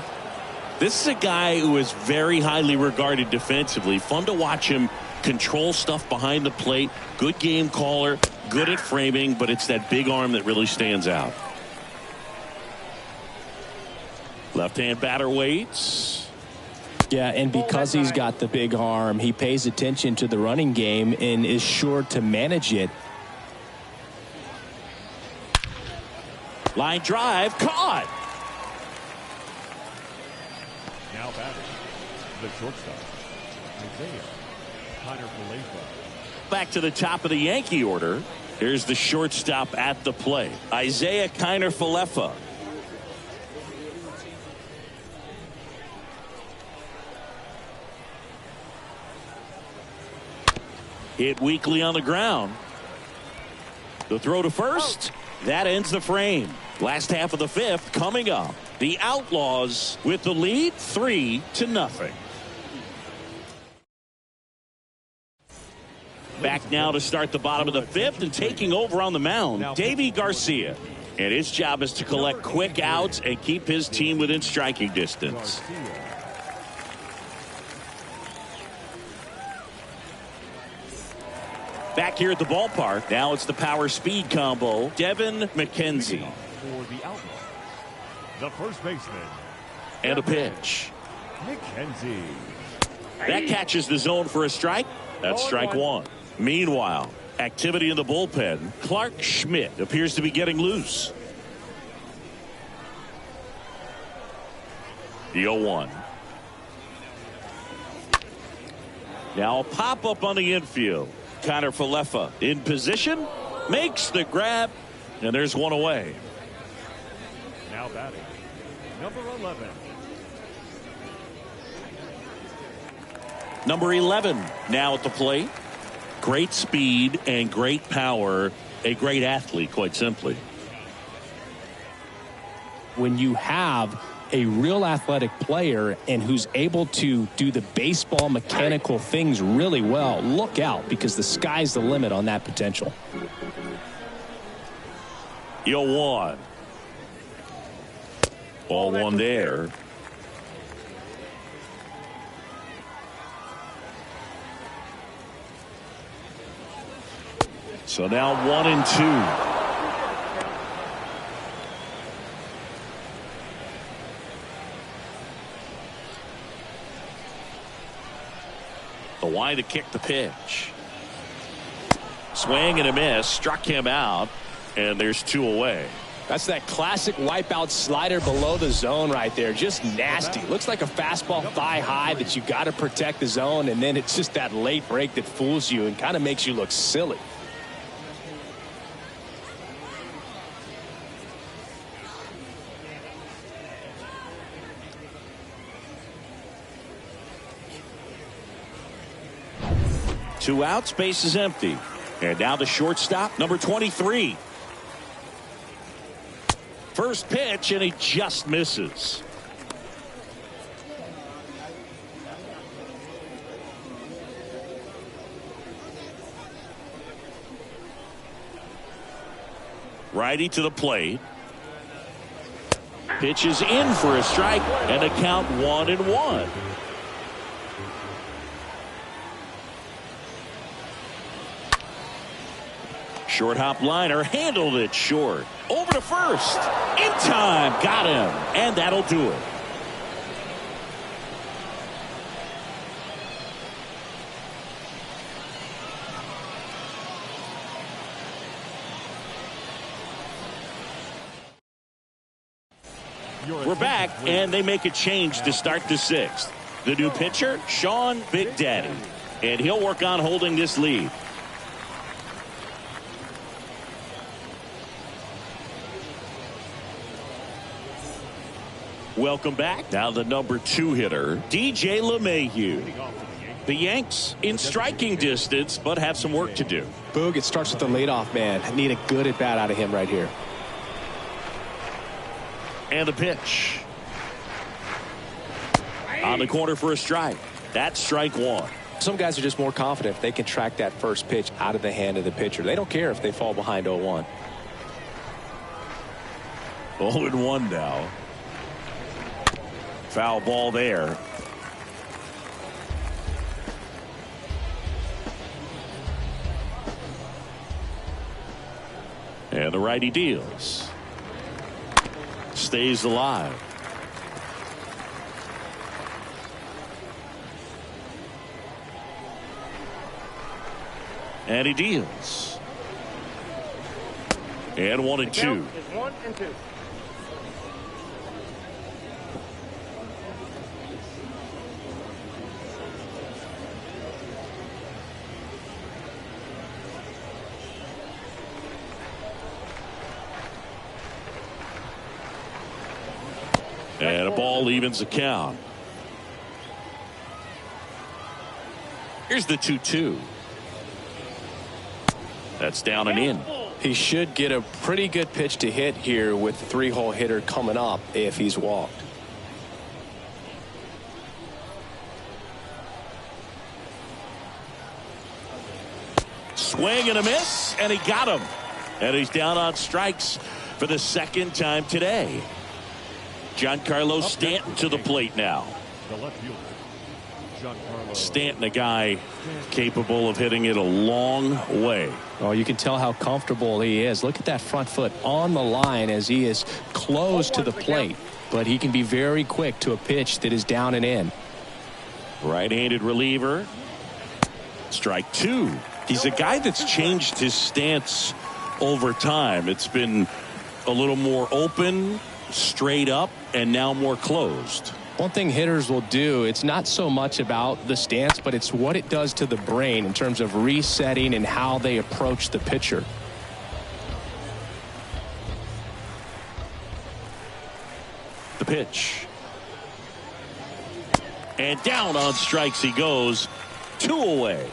[SPEAKER 1] This is a guy who is very highly regarded defensively. Fun to watch him control stuff behind the plate. Good game caller. Good at framing. But it's that big arm that really stands out. Left-hand batter waits.
[SPEAKER 2] Yeah, and because he's got the big arm, he pays attention to the running game and is sure to manage it.
[SPEAKER 1] Line drive, caught.
[SPEAKER 3] Now batting, the shortstop, Isaiah Kiner-Falefa.
[SPEAKER 1] Back to the top of the Yankee order. Here's the shortstop at the plate, Isaiah Kiner-Falefa. Hit weakly on the ground. The throw to first. That ends the frame. Last half of the fifth coming up. The Outlaws with the lead 3-0. Back now to start the bottom of the fifth and taking over on the mound, Davy Garcia. And his job is to collect quick outs and keep his team within striking distance. Back here at the ballpark, now it's the power-speed combo, Devin McKenzie.
[SPEAKER 3] For the Outlaws, the first baseman.
[SPEAKER 1] And a pitch.
[SPEAKER 3] McKenzie.
[SPEAKER 1] That catches the zone for a strike. That's strike one. Meanwhile, activity in the bullpen. Clark Schmidt appears to be getting loose. The 0-1. Now a pop-up on the infield. Kiner-Falefa in position, makes the grab, and there's one away.
[SPEAKER 3] Now batting, number 11.
[SPEAKER 1] Number 11 now at the plate. Great speed and great power. A great athlete, quite simply.
[SPEAKER 2] When you have a real athletic player and who's able to do the baseball mechanical things really well, look out, because the sky's the limit on that potential.
[SPEAKER 1] 0-1. Ball one there. So now 1-2. The wide to kick the pitch. Swing and a miss. Struck him out. And there's two away.
[SPEAKER 2] That's that classic wipeout slider below the zone right there. Just nasty. Looks like a fastball thigh high that you got to protect the zone. And then it's just that late break that fools you and kind of makes you look silly.
[SPEAKER 1] Two outs, base is empty. And now the shortstop, number 23. First pitch, and he just misses. Righty to the plate. Pitches in for a strike, and a count 1-1. Short hop liner, handled it short. Over to first. In time. Got him. And that'll do it. We're back, and they make a change to start the sixth. The new pitcher, Sean Big Daddy. And he'll work on holding this lead. Welcome back. Now the number 2 hitter, DJ LeMahieu.
[SPEAKER 3] Leading off for the Yankees,
[SPEAKER 1] The Yanks in striking distance, but have some work to do.
[SPEAKER 2] Boog, it starts with the leadoff man. I need a good at bat out of him right here.
[SPEAKER 1] And the pitch. On the corner for a strike. That's strike one.
[SPEAKER 2] Some guys are just more confident if they can track that first pitch out of the hand of the pitcher. They don't care if they fall behind 0-1.
[SPEAKER 1] 0-1 now. Foul ball there. And the righty deals. Stays alive. And he deals. And 1-2.
[SPEAKER 5] 1-2.
[SPEAKER 1] And a ball evens the count. Here's the 2-2. That's down and in.
[SPEAKER 2] He should get a pretty good pitch to hit here with the 3-hole hitter coming up if he's walked.
[SPEAKER 1] Swing and a miss, and he got him. And he's down on strikes for the second time today. Giancarlo Stanton to the plate now.
[SPEAKER 3] The left fielder, Giancarlo.
[SPEAKER 1] Stanton, a guy capable of hitting it a long way.
[SPEAKER 2] Oh, you can tell how comfortable he is. Look at that front foot on the line as he is close to the plate. But he can be very quick to a pitch that is down and in.
[SPEAKER 1] Right-handed reliever. Strike two. He's a guy that's changed his stance over time. It's been a little more open, straight up, and now more closed.
[SPEAKER 2] One thing hitters will do, it's not so much about the stance, but it's what it does to the brain in terms of resetting and how they approach the pitcher.
[SPEAKER 1] The pitch. And down on strikes he goes. 2 away.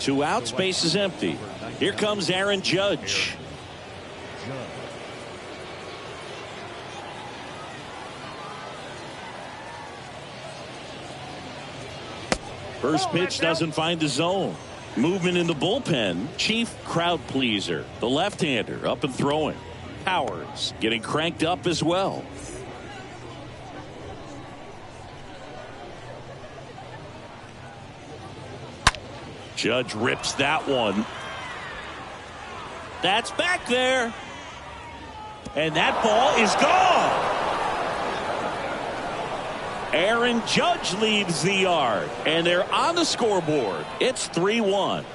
[SPEAKER 1] 2 outs, base is empty. Here comes Aaron Judge. First pitch doesn't find the zone. Movement in the bullpen. Chief crowd pleaser. The left-hander up and throwing. Powers getting cranked up as well. Judge rips that one. That's back there. And that ball is gone. Aaron Judge leaves the yard. And they're on the scoreboard. It's 3-1.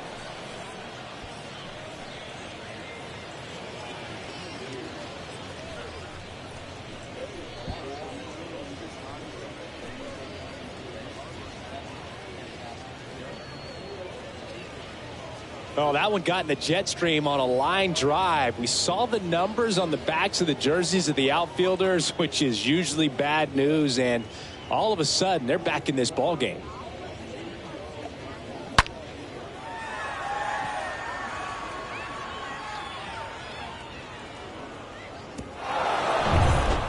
[SPEAKER 2] Oh, that one got in the jet stream on a line drive. We saw the numbers on the backs of the jerseys of the outfielders, which is usually bad news, and all of a sudden they're back in this ball game.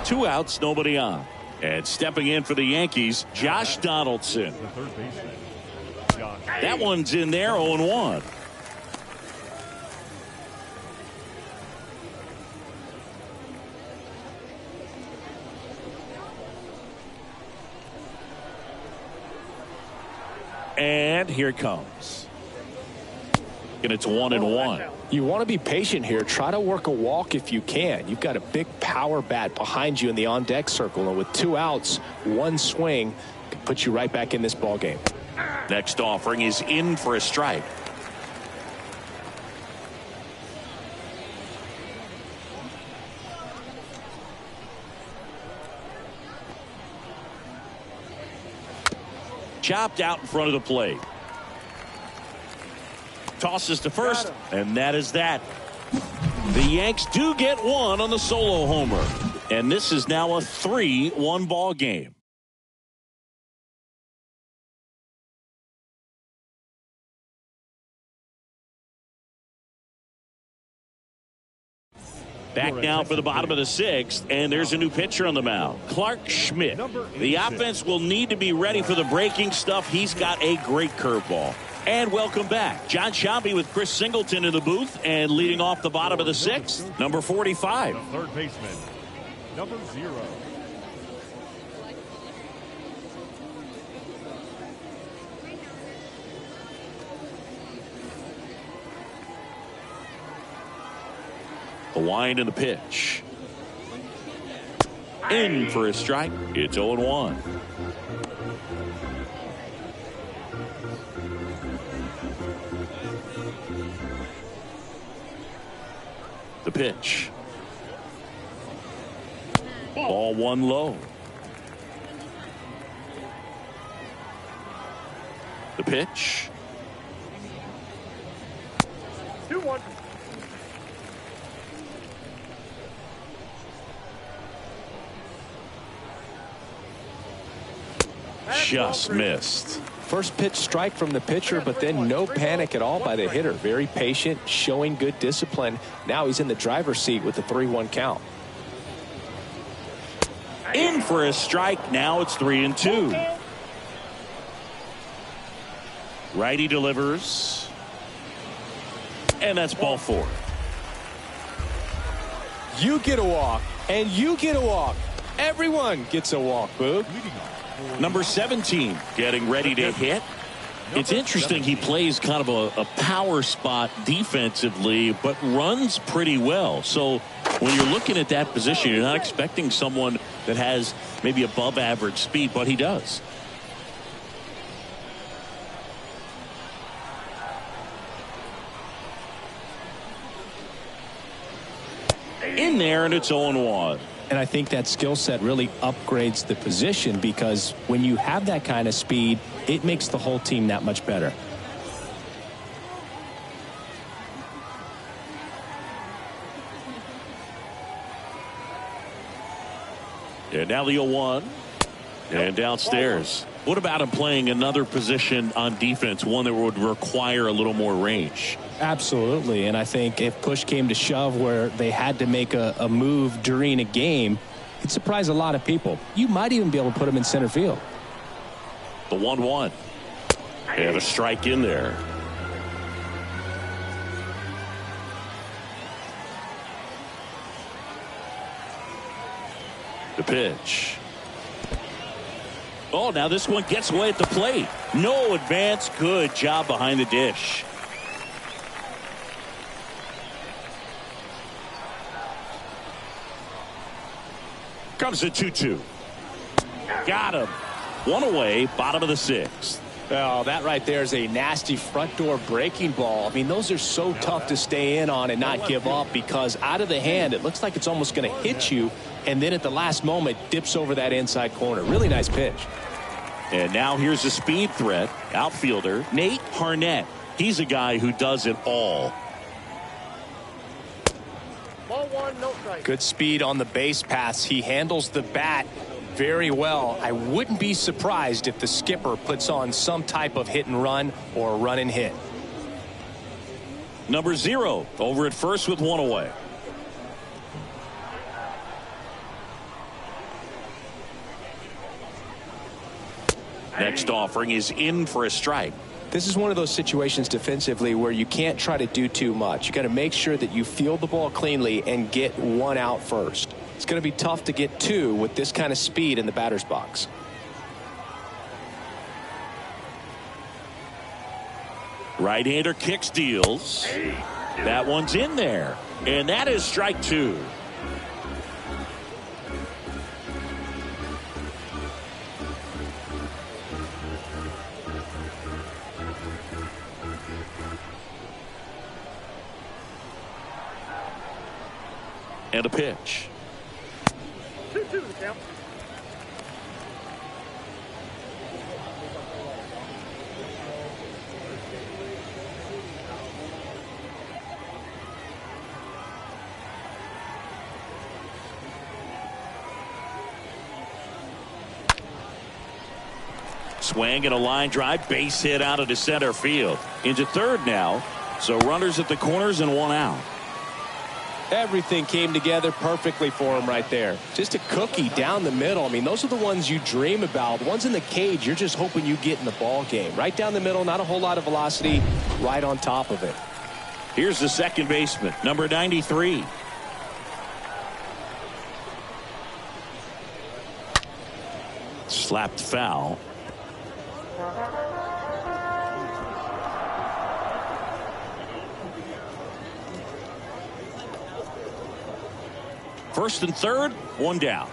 [SPEAKER 1] Two outs, nobody on. And stepping in for the Yankees, Josh Donaldson.
[SPEAKER 3] The third baseman, Josh.
[SPEAKER 1] That one's in there, 0-1. And here it comes. And it's 1-1.
[SPEAKER 2] You want to be patient here. Try to work a walk if you can. You've got a big power bat behind you in the on-deck circle. And with 2 outs, 1 swing can put you right back in this ball game.
[SPEAKER 1] Next offering is in for a strike. Chopped out in front of the plate. Tosses to first, and that is that. The Yanks do get one on the solo homer, and this is now a 3-1 ball game. Back now for the bottom of the sixth, and there's a new pitcher on the mound, Clark Schmidt. The offense will need to be ready for the breaking stuff. He's got a great curveball. And welcome back. John Sciambi with Chris Singleton in the booth, and leading off the bottom of the sixth, number 45.
[SPEAKER 3] The third baseman, number 0.
[SPEAKER 1] The wind and the pitch. In for a strike. It's 0-1. The pitch. Ball one low. The pitch.
[SPEAKER 5] 2-1.
[SPEAKER 1] Just missed.
[SPEAKER 2] First pitch strike from the pitcher, but then no panic at all by the hitter. Very patient, showing good discipline. Now he's in the driver's seat with the 3-1 count.
[SPEAKER 1] In for a strike. Now it's 3-2. Righty delivers. And that's ball 4.
[SPEAKER 2] You get a walk, and you get a walk. Everyone gets a walk, Boog.
[SPEAKER 1] Number 17 getting ready to hit. It's interesting, he plays kind of a power spot defensively, but runs pretty well. So when you're looking at that position, you're not expecting someone that has maybe above average speed, but he does. In there, and it's 0-1.
[SPEAKER 2] And I think that skill set really upgrades the position, because when you have that kind of speed, it makes the whole team that much better.
[SPEAKER 1] And now the 0-1. And downstairs. What about him playing another position on defense, one that would require a little more range?
[SPEAKER 2] Absolutely. And I think if push came to shove where they had to make a move during a game, it'd surprise a lot of people. You might even be able to put him in center field.
[SPEAKER 1] The 1-1. And a strike in there. The pitch. Oh, now this one gets away at the plate. No advance. Good job behind the dish. Comes the 2-2. Got him. One away, bottom of the sixth.
[SPEAKER 2] Oh, that right there is a nasty front door breaking ball. I mean, those are so tough to stay in on and not give up, because out of the hand, it looks like it's almost going to hit you, and then at the last moment, dips over that inside corner. Really nice pitch.
[SPEAKER 1] And now here's a speed threat. Outfielder Nate Harnett. He's a guy who does it all.
[SPEAKER 5] Ball 1, no strike.
[SPEAKER 2] Good speed on the base pass. He handles the bat very well. I wouldn't be surprised if the skipper puts on some type of hit and run or run and hit.
[SPEAKER 1] Number 0 over at first with one away. Next offering is in for a strike.
[SPEAKER 2] This is one of those situations defensively where you can't try to do too much. You got to make sure that you field the ball cleanly and get one out first. It's going to be tough to get 2 with this kind of speed in the batter's box.
[SPEAKER 1] Right-hander kicks, deals. That one's in there. And that is strike 2. And a pitch.
[SPEAKER 5] 2-2 the count.
[SPEAKER 1] Swing and a line drive, base hit out of the center field. Into third now. So runners at the corners and one out.
[SPEAKER 2] Everything came together perfectly for him right there. Just a cookie down the middle. I mean, those are the ones you dream about. The ones in the cage, you're just hoping you get in the ball game. Right down the middle, not a whole lot of velocity, right on top of it.
[SPEAKER 1] Here's the second baseman, number 93. Slapped foul. First and third, one down.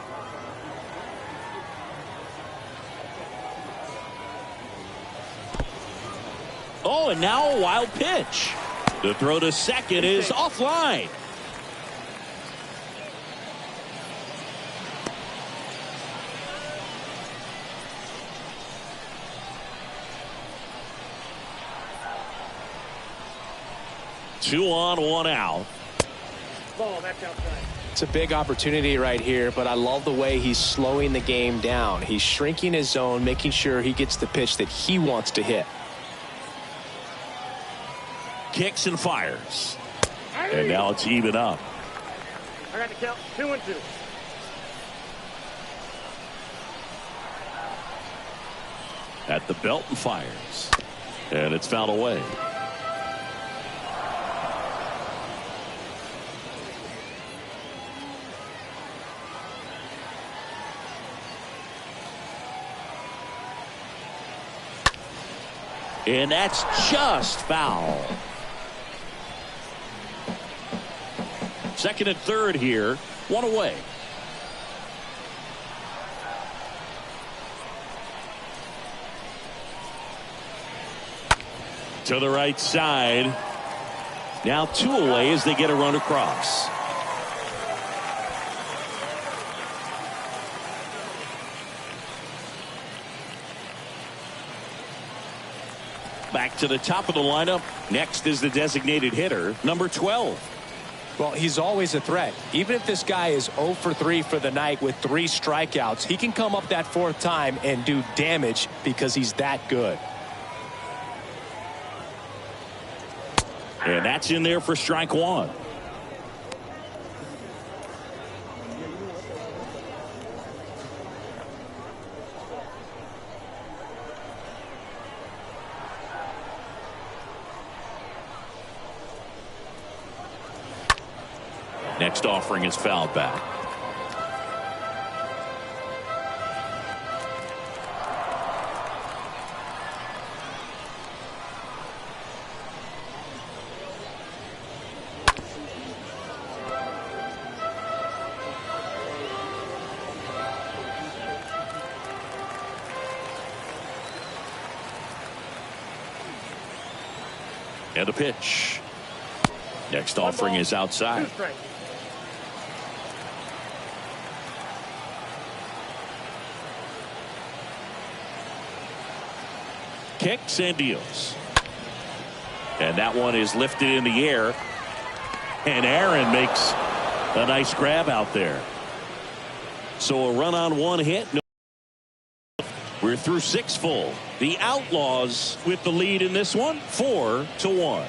[SPEAKER 1] Oh, and now a wild pitch. The throw to second is offline. Two on, one out.
[SPEAKER 5] Ball, that's outside.
[SPEAKER 2] It's a big opportunity right here, but I love the way he's slowing the game down. He's shrinking his zone, making sure he gets the pitch that he wants to hit.
[SPEAKER 1] Kicks and fires. And now it's even up.
[SPEAKER 5] I got the count 2-2.
[SPEAKER 1] At the belt and fires. And it's fouled away. And that's just foul. Second and third here. One away. To the right side. Now two away as they get a run across. Back to the top of the lineup. Next is the designated hitter, number 12.
[SPEAKER 2] Well, he's always a threat. Even if this guy is 0 for 3 for the night with 3 strikeouts, he can come up that fourth time and do damage because he's that good.
[SPEAKER 1] And that's in there for strike one. Next offering is fouled back. And a pitch. Next offering is outside.
[SPEAKER 5] 2 strikes.
[SPEAKER 1] Kicks and deals. And that one is lifted in the air. And Aaron makes a nice grab out there. So a run on one hit. We're through 6 full. The Outlaws with the lead in this one, 4-1.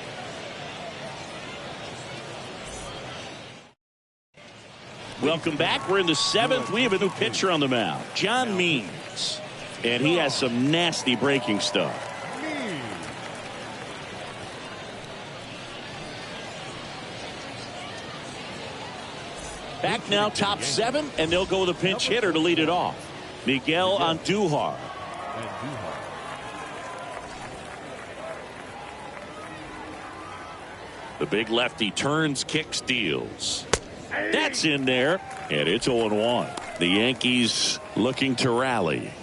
[SPEAKER 1] Welcome back. We're in the 7th. We have a new pitcher on the mound, John Means. And he has some nasty breaking stuff. Back now, top 7, and they'll go with a pinch hitter to lead it off. Miguel Andujar. The big lefty turns, kicks, deals. That's in there, and it's 0-1. The Yankees looking to rally.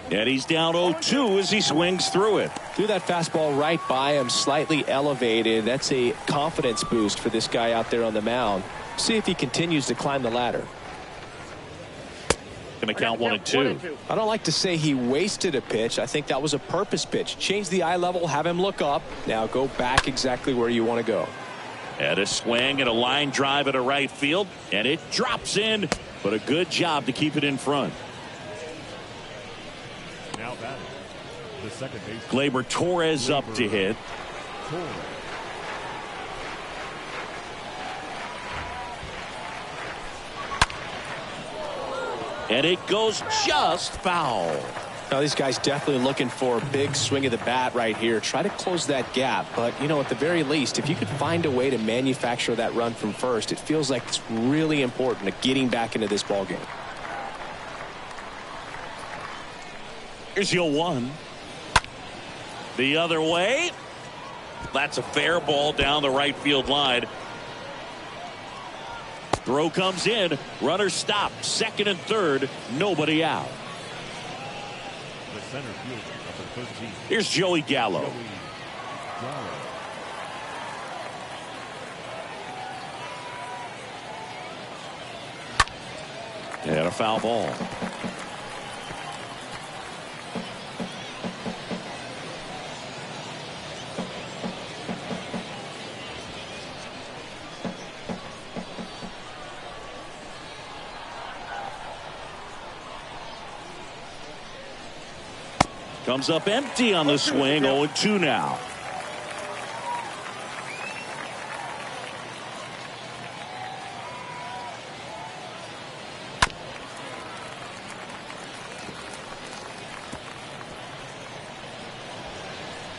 [SPEAKER 1] And he's down 0-2 as he swings through it.
[SPEAKER 2] Threw that fastball right by him, slightly elevated. That's a confidence boost for this guy out there on the mound. See if he continues to climb the ladder.
[SPEAKER 1] Going to count 1-2.
[SPEAKER 2] I don't like to say he wasted a pitch. I think that was a purpose pitch. Change the eye level, have him look up. Now go back exactly where you want to go.
[SPEAKER 1] And a swing and a line drive at a right field. And it drops in, but a good job to keep it in front.
[SPEAKER 3] batting. The second base.
[SPEAKER 1] Gleyber Torres up to hit.
[SPEAKER 3] Torres.
[SPEAKER 1] And it goes just foul.
[SPEAKER 2] Now, these guys definitely looking for a big swing of the bat right here. Try to close that gap. But, you know, at the very least, if you could find a way to manufacture that run from first, it feels like it's really important to getting back into this ballgame.
[SPEAKER 1] Here's your 1. The other way. That's a fair ball down the right field line. Throw comes in. Runner stopped. Second and third. Nobody out.
[SPEAKER 3] The center fielder, number 13.
[SPEAKER 1] Here's Joey Gallo.
[SPEAKER 3] Joey Gallo.
[SPEAKER 1] And a foul ball. Comes up empty on the swing. 0-2 now.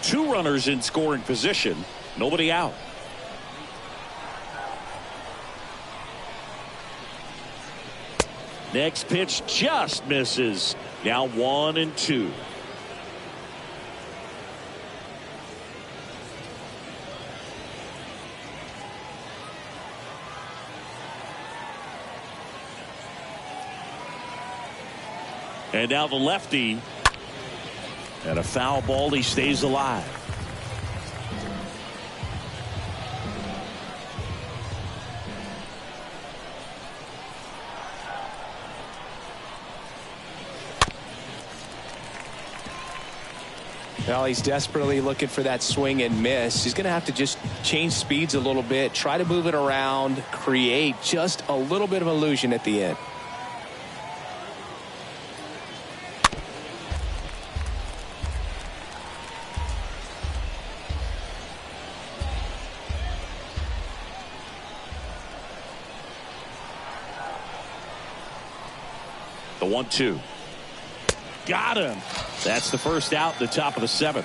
[SPEAKER 1] Two runners in scoring position. Nobody out. Next pitch just misses. Now 1-2. And now the lefty. And a foul ball. He stays alive.
[SPEAKER 2] Well, he's desperately looking for that swing and miss. He's going to have to just change speeds a little bit, try to move it around, create just a little bit of illusion at the end.
[SPEAKER 1] The 1-2. Got him. That's the first out at the top of the 7th.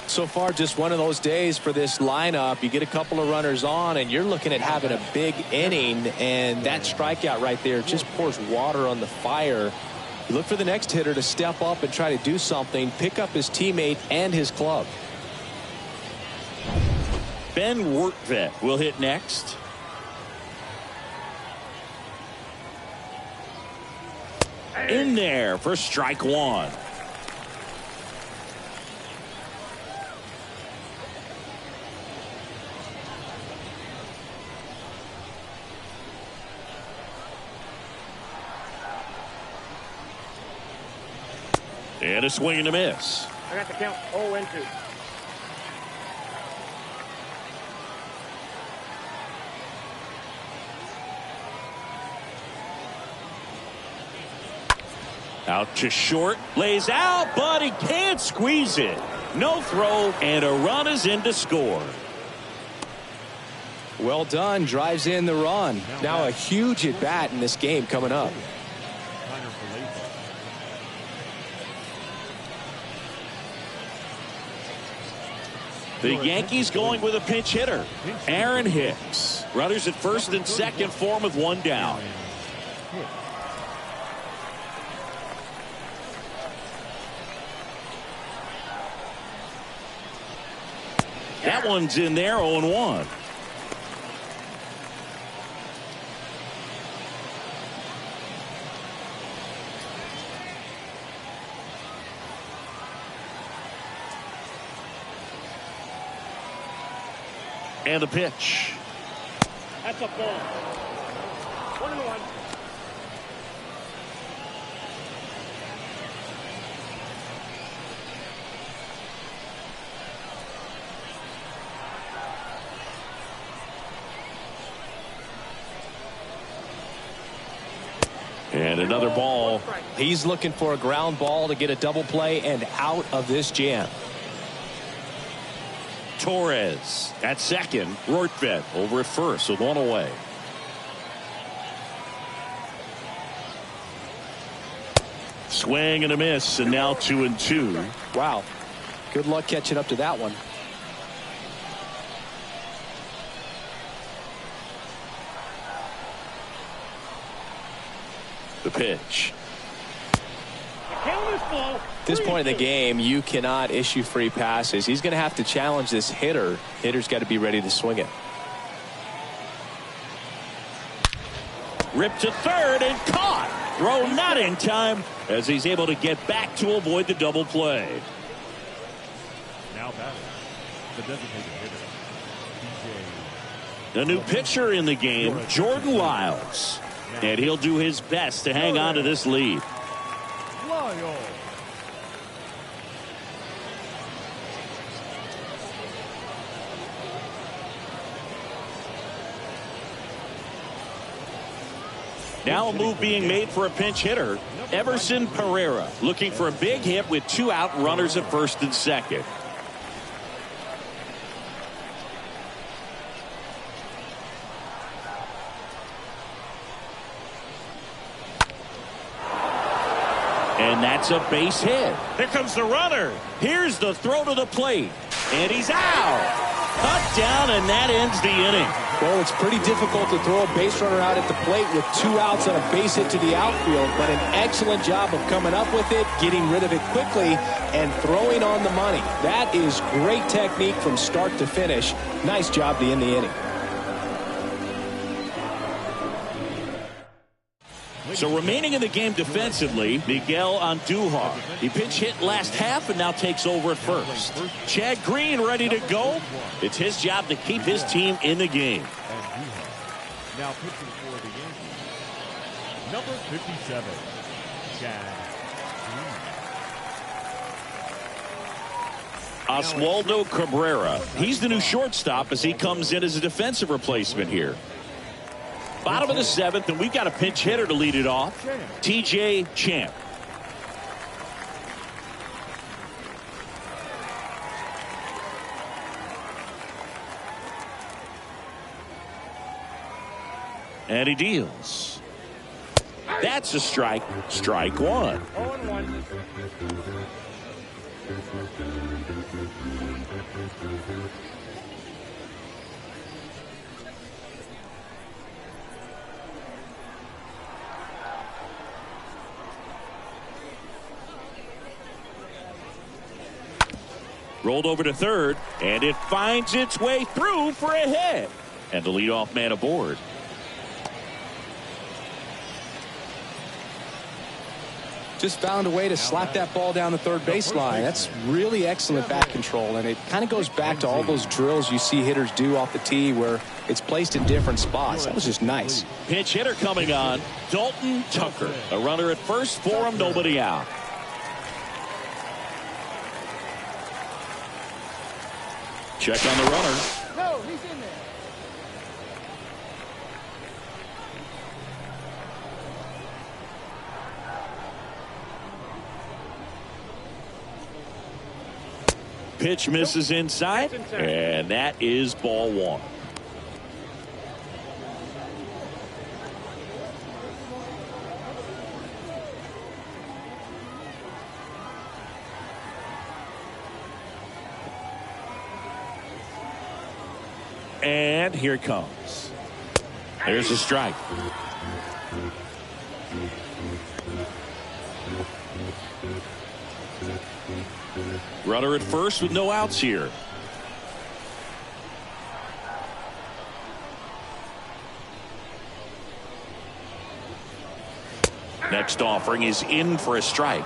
[SPEAKER 2] So far, just one of those days for this lineup. You get a couple of runners on, and you're looking at having a big inning, and that strikeout right there just pours water on the fire. You look for the next hitter to step up and try to do something, pick up his teammate and his club.
[SPEAKER 1] Ben Wertvet will hit next. In there for strike 1. And a swing and a miss.
[SPEAKER 5] I got the count. 0-2.
[SPEAKER 1] Out to short, lays out, but he can't squeeze it. No throw, and a run is in to score.
[SPEAKER 2] Well done, drives in the run. Now a huge at bat in this game coming up.
[SPEAKER 1] The Yankees going with a pinch hitter, Aaron Hicks. Runners at first and second for him with one down. That one's in there, 0-1. And the pitch.
[SPEAKER 5] That's a ball. 1-1.
[SPEAKER 1] And another ball
[SPEAKER 2] No, he's looking for a ground ball to get a double play and out of this jam.
[SPEAKER 1] Torres at second. Rortvedt over at first with one away. Swing and a miss, and now 2-2.
[SPEAKER 2] Wow. Good luck catching up to that one.
[SPEAKER 1] The pitch.
[SPEAKER 2] At this point in the game, you cannot issue free passes. He's going to have to challenge this hitter. Hitter's got to be ready to swing it.
[SPEAKER 1] Ripped to third and caught. Throw not in time as he's able to get back to avoid the double play.
[SPEAKER 3] Now batting, the designated hitter,
[SPEAKER 1] The new pitcher in the game, Jordan Lyles. And he'll do his best to hang on to this lead.
[SPEAKER 3] Lyle.
[SPEAKER 1] Now a move being made for a pinch hitter. Everson Pereira looking for a big hit with 2 out, runners at first and second. And that's a base hit. Here comes the runner. Here's the throw to the plate. And he's out. Cut down, and that ends the inning.
[SPEAKER 2] Well, it's pretty difficult to throw a base runner out at the plate with 2 outs on a base hit to the outfield, but an excellent job of coming up with it, getting rid of it quickly, and throwing on the money. That is great technique from start to finish. Nice job to end the inning.
[SPEAKER 1] So remaining in the game defensively, Miguel Andujar. He pinch hit last half and now takes over at first. Chad Green ready to go. It's his job to keep his team in the game.
[SPEAKER 3] Now pitching for the Yankees, number 57, Chad Green.
[SPEAKER 1] Oswaldo Cabrera. He's the new shortstop as he comes in as a defensive replacement here. Bottom of the 7th, and we've got a pinch hitter to lead it off. TJ Champ. And he deals. That's a strike. Strike 1.
[SPEAKER 5] 0-1.
[SPEAKER 1] Rolled over to third, and it finds its way through for a hit. And the leadoff man aboard.
[SPEAKER 2] Just found a way to slap that ball down the third baseline. That's really excellent bat control, and it kind of goes back to all those drills you see hitters do off the tee where it's placed in different spots. That was just nice.
[SPEAKER 1] Pinch hitter coming on, Dalton Tucker. A runner at first for him, nobody out. Check on the runner.
[SPEAKER 4] No, he's in there.
[SPEAKER 1] Pitch misses inside, and that is ball 1. And here it comes. There's a strike. Runner at first with no outs here. Next offering is in for a strike.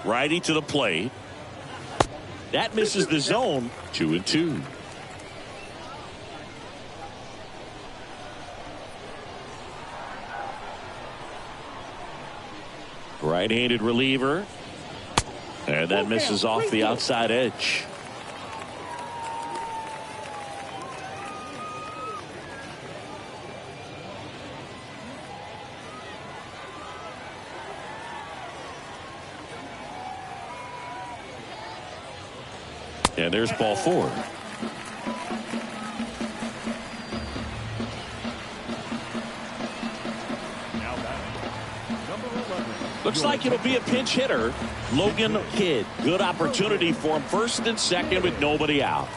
[SPEAKER 1] Righty to the plate. That misses the zone. 2-2. Right-handed reliever. And that misses off the outside edge. And there's ball 4. Looks like it'll be a pinch hitter. Logan Kidd. Good opportunity for him. First and second with nobody out.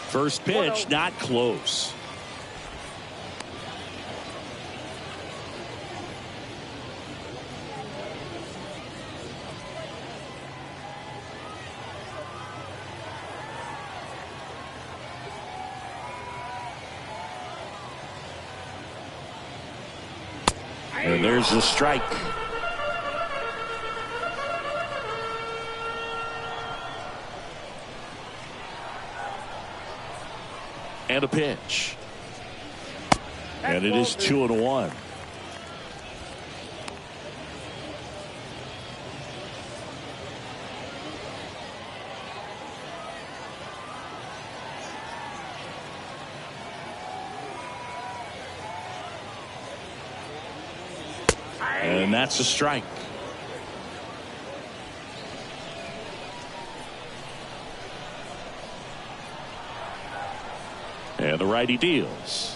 [SPEAKER 1] First pitch, not close. And there's the strike. And a pitch. And it is 2-1. And that's a strike. And the righty deals.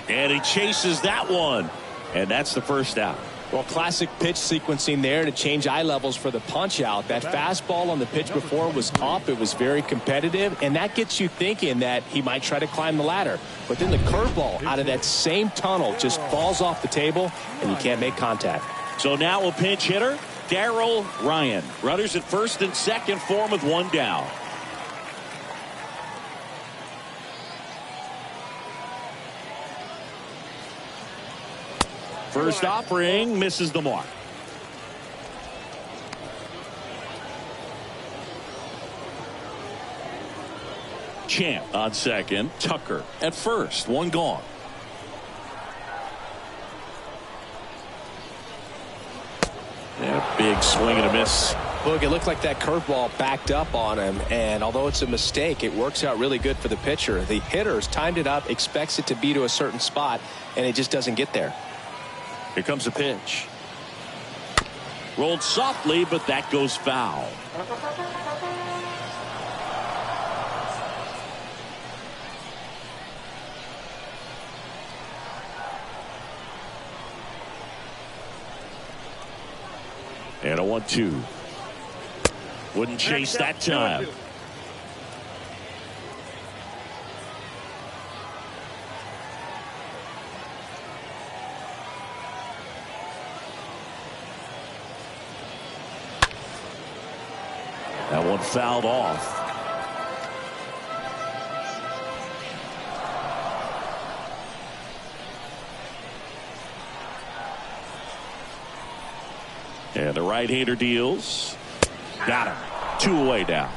[SPEAKER 1] And he chases that one. And that's the first out.
[SPEAKER 2] Well, classic pitch sequencing there to change eye levels for the punch out. That fastball on the pitch before was up. It was very competitive, and that gets you thinking that he might try to climb the ladder. But then the curveball out of that same tunnel just falls off the table, and you can't make contact.
[SPEAKER 1] So now a pinch hitter, Darryl Ryan. Runners at first and second for him with one down. First offering misses the mark. Champ on second. Tucker at first. One gone. Yeah, big swing and a miss.
[SPEAKER 2] Look, it looked like that curveball backed up on him, and although it's a mistake, it works out really good for the pitcher. The hitter's timed it up, expects it to be to a certain spot, and it just doesn't get there.
[SPEAKER 1] Here comes a pitch. Rolled softly, but that goes foul. And a 1-2. Wouldn't chase that time. That one fouled off. And the right-hander deals. Got him. 2 away now.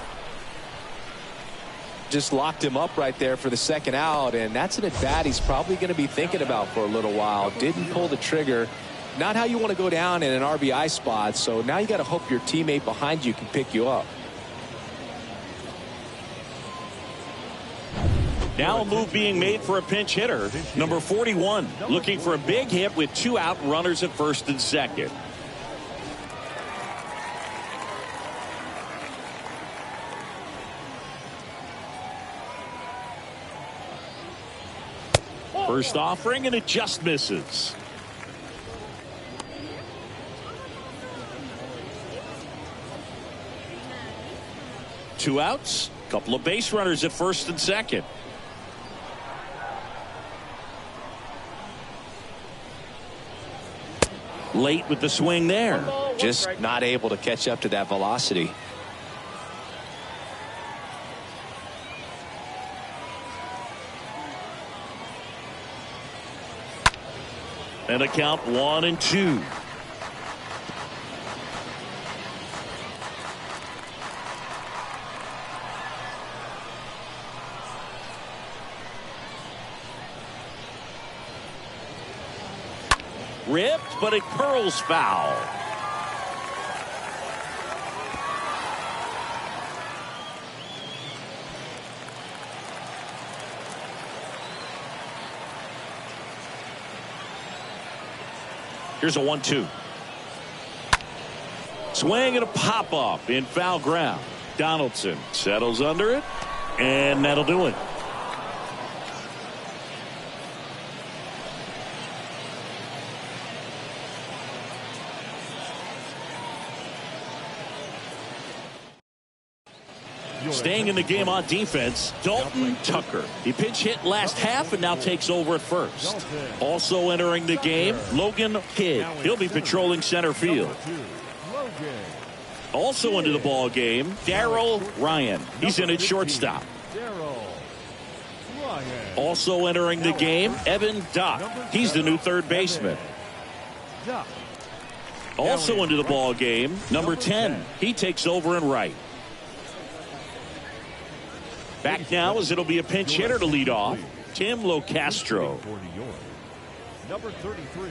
[SPEAKER 2] Just locked him up right there for the second out, and that's an at-bat he's probably going to be thinking about for a little while. Didn't pull the trigger. Not how you want to go down in an RBI spot, so now you got to hope your teammate behind you can pick you up.
[SPEAKER 1] Now a move being made for a pinch hitter. Number 41 looking for a big hit with 2 out, runners at first and second. First offering, and it just misses. Two outs, couple of base runners at first and second. Late with the swing there.
[SPEAKER 2] Just not able to catch up to that velocity.
[SPEAKER 1] And a count 1-2. ripped, but it curls foul. Here's a 1-2. Swing and a pop-up in foul ground. Donaldson settles under it, and that'll do it. Staying in the game on defense, Dalton Tucker. He pinch hit last half and now takes over at first. Also entering the game, Logan Kidd. He'll be patrolling center field. Also into the ball game, Darryl Ryan. He's in at shortstop. Also entering the game, Evan Dock. He's the new third baseman. Also into the ball game, number 10. He takes over in right. Back now as it'll be a pinch hitter to lead off, Tim Locastro.
[SPEAKER 3] Number 33,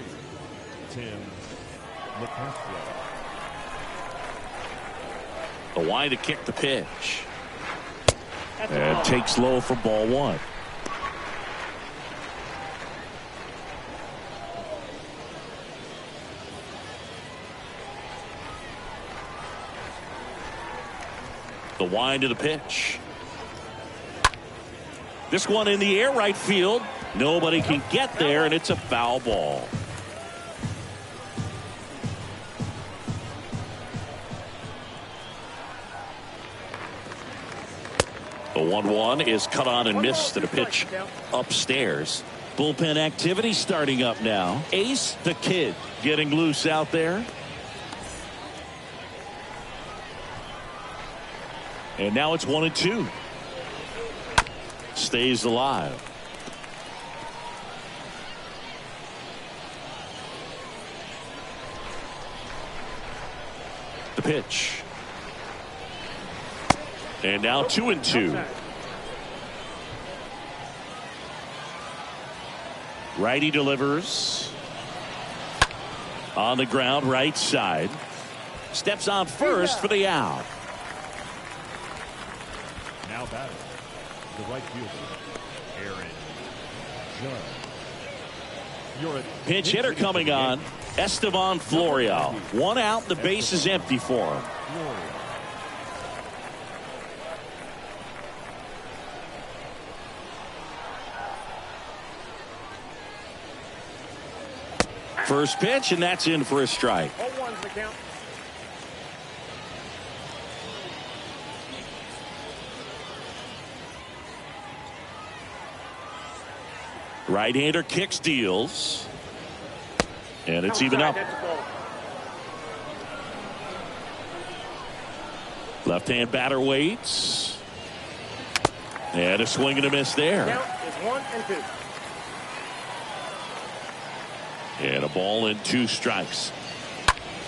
[SPEAKER 3] Tim Locastro.
[SPEAKER 1] The wide to kick the pitch. And takes low for ball one. The wind to the pitch. This one in the air right field. Nobody can get there, and it's a foul ball. The 1-1 is cut on and missed at a pitch upstairs. Bullpen activity starting up now. Ace the Kid getting loose out there. And now it's 1-2. Stays alive. The pitch. And now 2-2. Righty delivers. On the ground, right side. Steps on first for the out.
[SPEAKER 3] Now batting, the right fielder, Aaron Judge.
[SPEAKER 1] Pinch hitter coming on, Estevan Florial. One out, the base is empty for him. First pitch, and that's in for a strike.
[SPEAKER 5] 0-1's the count.
[SPEAKER 1] Right-hander kicks, deals. And it's even up. Left-hand batter waits. And a swing and a miss there.
[SPEAKER 5] Count is 1-2.
[SPEAKER 1] And a ball and 2 strikes.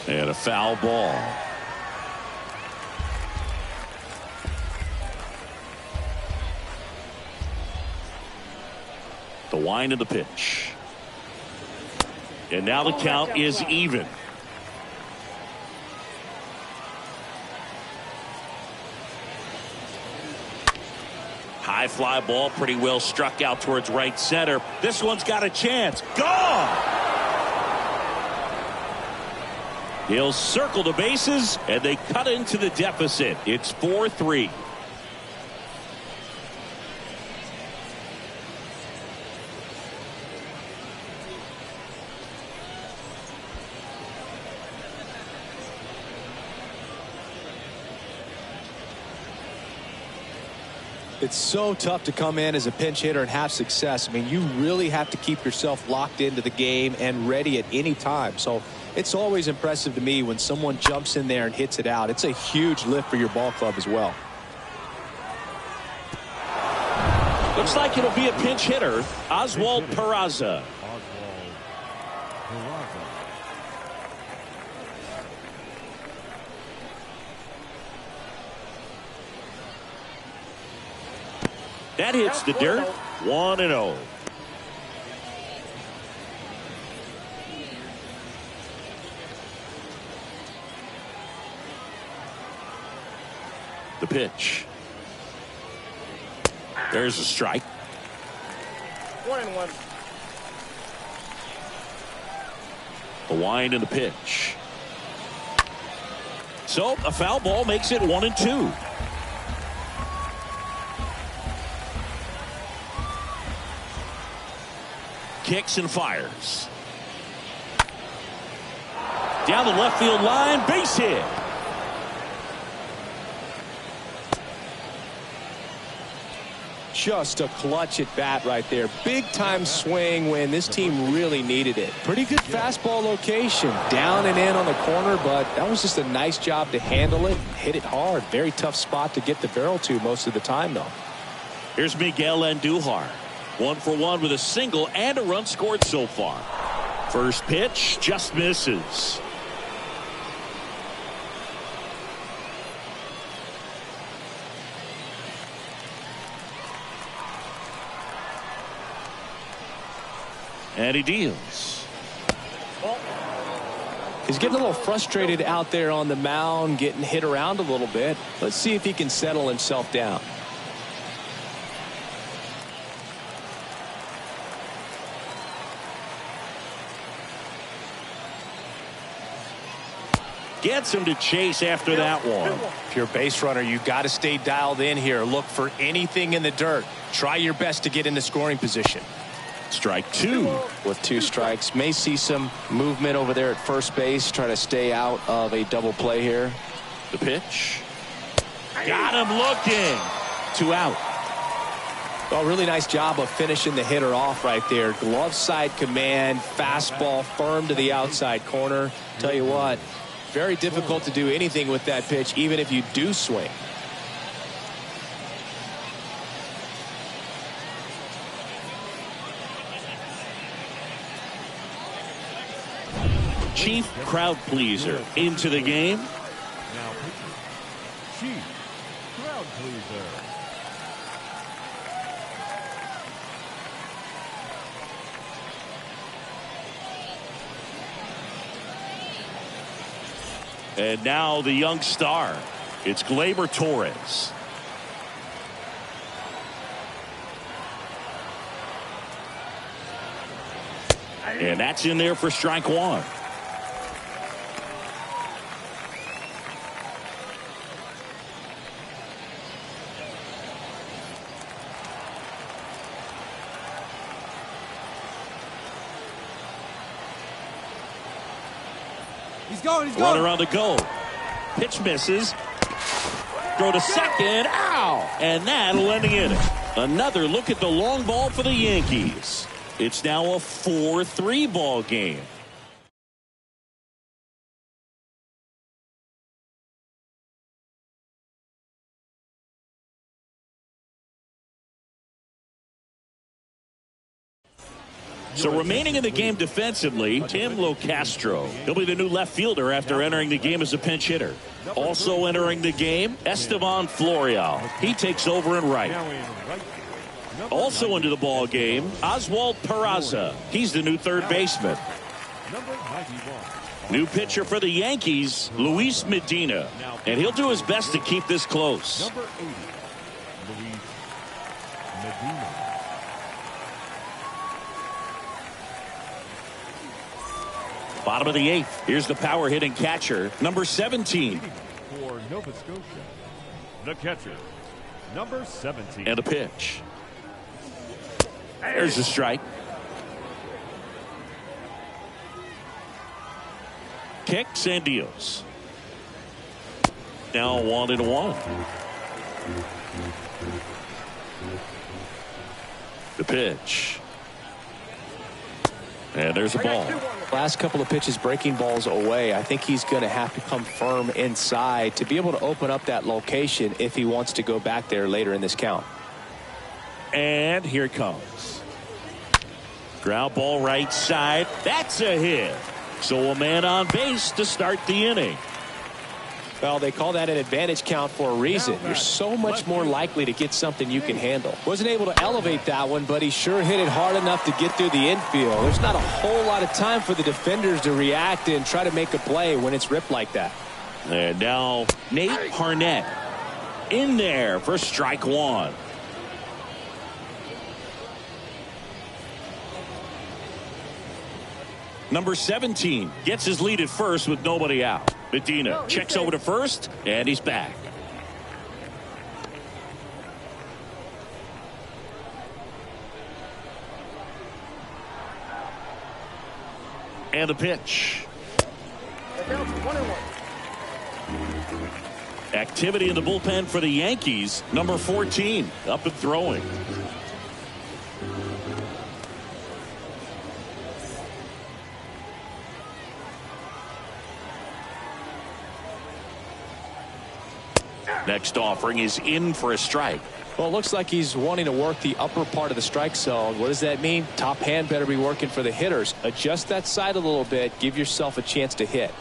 [SPEAKER 1] And a foul ball. The wind of the pitch. And now the count is even. High fly ball, pretty well struck out towards right center. This one's got a chance. Gone! He'll circle the bases, and they cut into the deficit. It's 4-3.
[SPEAKER 2] It's so tough to come in as a pinch hitter and have success. I mean, you really have to keep yourself locked into the game and ready at any time. So it's always impressive to me when someone jumps in there and hits it out. It's a huge lift for your ball club as well.
[SPEAKER 1] Looks like it'll be a pinch hitter, Oswald Peraza. That hits the dirt. 1-0. The pitch. There's a strike.
[SPEAKER 5] 1-1.
[SPEAKER 1] The wind and the pitch. So a foul ball makes it 1-2. Kicks and fires. Down the left field line, base hit.
[SPEAKER 2] Just a clutch at bat right there. Big time swing when this team really needed it. Pretty good fastball location. Down and in on the corner, but that was just a nice job to handle it. Hit it hard. Very tough spot to get the barrel to most of the time, though.
[SPEAKER 1] Here's Miguel Andujar. 1 for 1 with a single and a run scored so far. First pitch just misses. And he deals.
[SPEAKER 2] He's getting a little frustrated out there on the mound, getting hit around a little bit. Let's see if he can settle himself down.
[SPEAKER 1] Gets him to chase after that one.
[SPEAKER 2] If you're a base runner, you got to stay dialed in here. Look for anything in the dirt. Try your best to get into scoring position.
[SPEAKER 1] Strike 2.
[SPEAKER 2] With 2 strikes. May see some movement over there at first base. Try to stay out of a double play here.
[SPEAKER 1] The pitch. Got him looking. 2 out.
[SPEAKER 2] Well, really nice job of finishing the hitter off right there. Glove side command. Fastball firm to the outside corner. Tell you what, very difficult to do anything with that pitch, even if you do swing.
[SPEAKER 1] Chief crowd pleaser into the game.
[SPEAKER 3] Now pitching. Chief crowd pleaser.
[SPEAKER 1] And now the young star. It's Gleyber Torres. And that's in there for strike 1.
[SPEAKER 4] He's going.
[SPEAKER 1] Runner on the go. Pitch misses. Throw to second. Ow! And that'll end the inning. Another look at the long ball for the Yankees. It's now a 4-3 ball game. So remaining in the game defensively, Tim Locastro. He'll be the new left fielder after entering the game as a pinch hitter. Also entering the game, Esteban Florial. He takes over in right. Also into the ball game, Oswald Peraza. He's the new third baseman. New pitcher for the Yankees, Luis Medina. And he'll do his best to keep this close.
[SPEAKER 3] Number 80, Luis Medina.
[SPEAKER 1] Bottom of the 8th. Here's the power hitting catcher, number 17.
[SPEAKER 3] For Nova Scotia, the catcher, number 17.
[SPEAKER 1] And a pitch. There's a strike. Kicks and deals. Now 1-1. The pitch. And there's a ball.
[SPEAKER 2] Last couple of pitches breaking balls away. I think he's going to have to come firm inside to be able to open up that location if he wants to go back there later in this count.
[SPEAKER 1] And here it comes. Ground ball right side. That's a hit. So a man on base to start the inning.
[SPEAKER 2] Well, they call that an advantage count for a reason. You're so much more likely to get something you can handle. Wasn't able to elevate that one, but he sure hit it hard enough to get through the infield. There's not a whole lot of time for the defenders to react and try to make a play when it's ripped like that.
[SPEAKER 1] And now Nate Harnett. In there for strike one. Number 17 gets his lead at first with nobody out. Medina checks over to first, and he's back. And a pitch. Activity in the bullpen for the Yankees. Number 14 up and throwing. Next offering is in for a strike.
[SPEAKER 2] Well, it looks like he's wanting to work the upper part of the strike zone. What does that mean? Top hand better be working for the hitters. Adjust that side a little bit. Give yourself a chance to hit.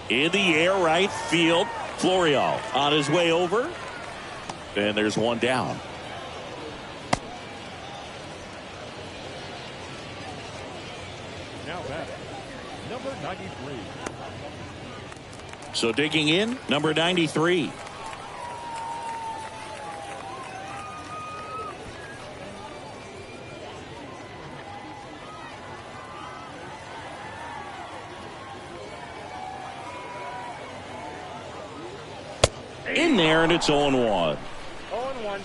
[SPEAKER 1] In the air, right field. Florial on his way over. And there's one down.
[SPEAKER 3] Now back, number 93.
[SPEAKER 1] So digging in, number 93. In there, and it's 0-1.
[SPEAKER 5] 0-1.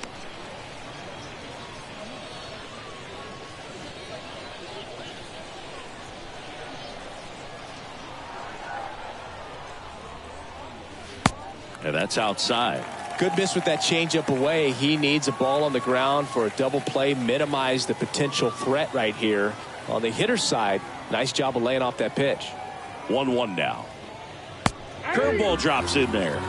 [SPEAKER 1] And that's outside.
[SPEAKER 2] Good miss with that changeup away. He needs a ball on the ground for a double play. Minimize the potential threat right here. On the hitter's side, nice job of laying off that pitch.
[SPEAKER 1] 1-1 now. Curveball drops in there.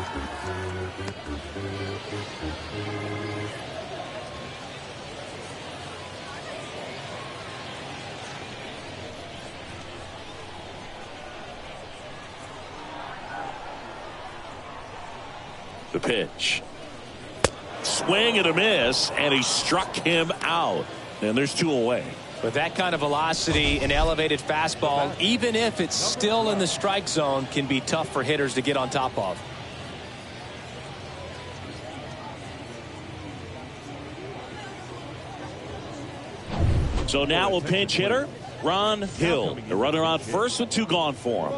[SPEAKER 1] The pitch. Swing and a miss, and he struck him out. And there's two away.
[SPEAKER 2] With that kind of velocity, an elevated fastball, even if it's still in the strike zone, can be tough for hitters to get on top of.
[SPEAKER 1] So now a pinch hitter, Ron Hill. The runner on first with two gone for him.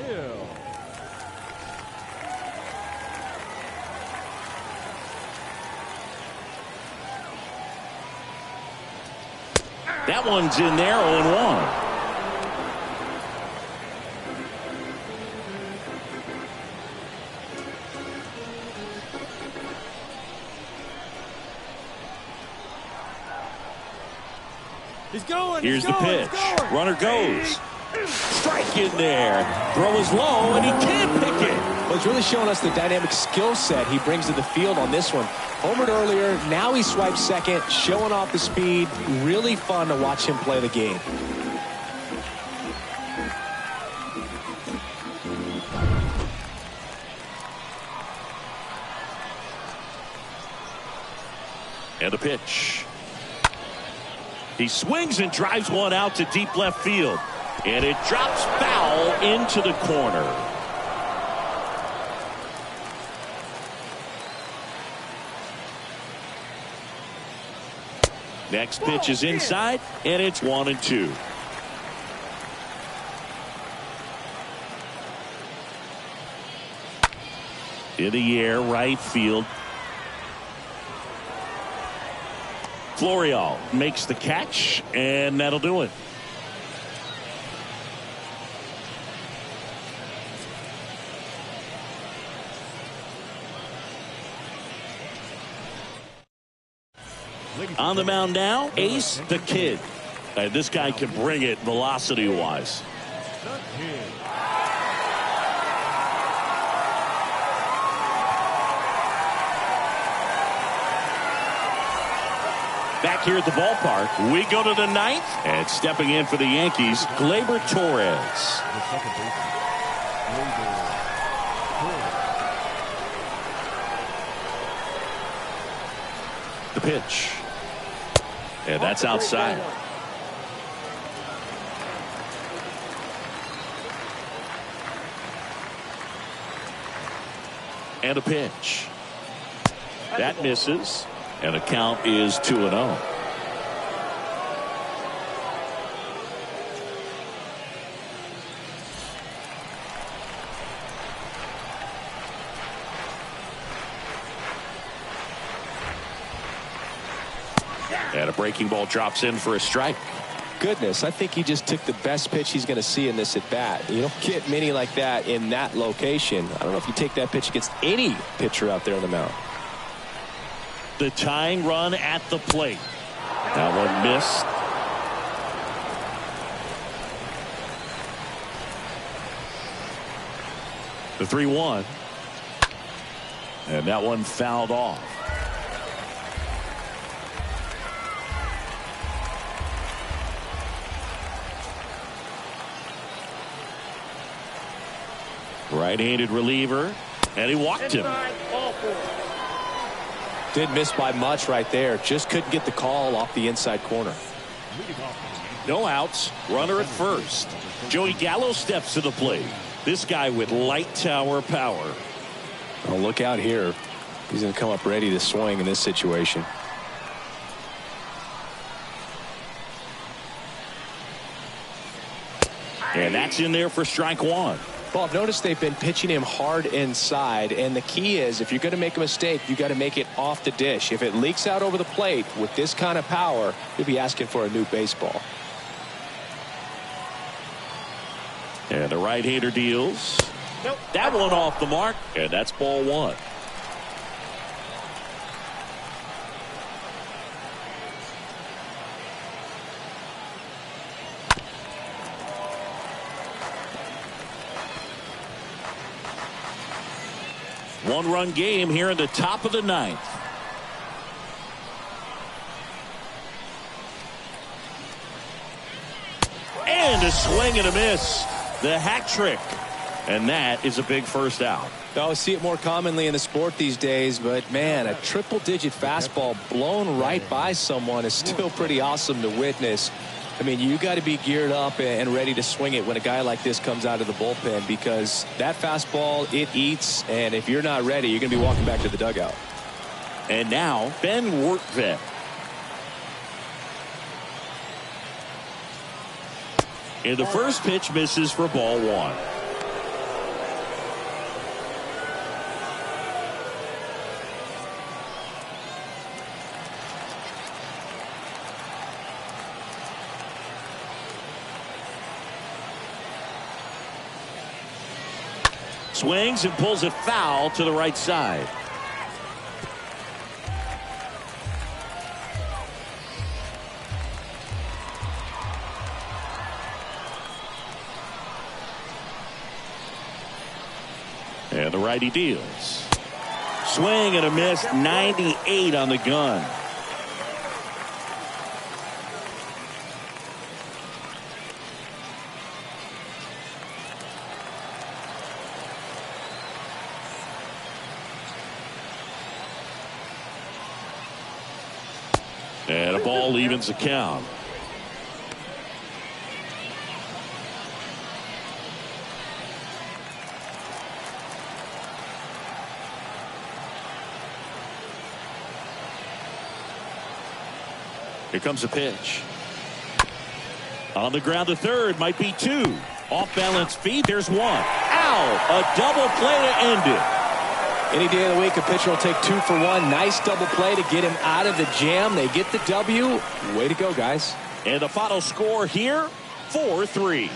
[SPEAKER 3] Hill.
[SPEAKER 1] That one's in there, 0-1.
[SPEAKER 4] He's going.
[SPEAKER 1] Here's
[SPEAKER 4] he's
[SPEAKER 1] the
[SPEAKER 4] going,
[SPEAKER 1] pitch.
[SPEAKER 4] he's going.
[SPEAKER 1] Runner goes. Strike in there. Throw is low, and he can't pick it.
[SPEAKER 2] Well, it's really showing us the dynamic skill set he brings to the field on this one. Homered earlier, now he swipes second, showing off the speed. Really fun to watch him play the game.
[SPEAKER 1] And the pitch. He swings and drives one out to deep left field. And it drops foul into the corner. Next pitch is inside, and it's 1-2. In the air, right field. Florial makes the catch, and that'll do it. On the mound now, Ace the Kid. This guy can bring it velocity-wise.
[SPEAKER 3] The Kid.
[SPEAKER 1] Back here at the ballpark, we go to the ninth, and stepping in for the Yankees, Gleyber Torres.
[SPEAKER 3] The second baseman, Gleyber Torres.
[SPEAKER 1] The pitch. And that's outside. And a pitch. That misses. And the count is 2-0. And a breaking ball drops in for a strike.
[SPEAKER 2] Goodness, I think he just took the best pitch he's going to see in this at bat. You don't get many like that in that location. I don't know if you take that pitch against any pitcher out there on the mound.
[SPEAKER 1] The tying run at the plate. That one missed. The 3-1. And that one fouled off. Right-handed reliever, and he walked him.
[SPEAKER 2] Didn't miss by much right there. Just couldn't get the call off the inside corner.
[SPEAKER 1] No outs. Runner at first. Joey Gallo steps to the plate. This guy with light tower power.
[SPEAKER 2] Oh, look out here. He's going to come up ready to swing in this situation.
[SPEAKER 1] And that's in there for strike one.
[SPEAKER 2] Well, I've noticed they've been pitching him hard inside, and the key is if you're going to make a mistake, you got to make it off the dish. If it leaks out over the plate with this kind of power, you'll be asking for a new baseball.
[SPEAKER 1] And the right-hander deals.
[SPEAKER 5] Nope.
[SPEAKER 1] That one off the mark, and that's ball one. One-run game here in the top of the ninth. And a swing and a miss. The hat trick. And that is a big first out.
[SPEAKER 2] I see it more commonly in the sport these days, but man, a triple-digit fastball blown right by someone is still pretty awesome to witness. I mean, you got to be geared up and ready to swing it when a guy like this comes out of the bullpen, because that fastball, it eats, and if you're not ready, you're going to be walking back to the dugout.
[SPEAKER 1] And now Ben Workvet. And the first pitch misses for ball one. Swings and pulls it foul to the right side. And the righty deals. Swing and a miss. 98 on the gun. And a ball evens the count. Here comes a pitch. On the ground, the third might be two. Off balance feet. There's one. Ow! A double play to end it.
[SPEAKER 2] Any day of the week, a pitcher will take 2 for 1. Nice double play to get him out of the jam. They get the W. Way to go, guys.
[SPEAKER 1] And the final score here, 4-3.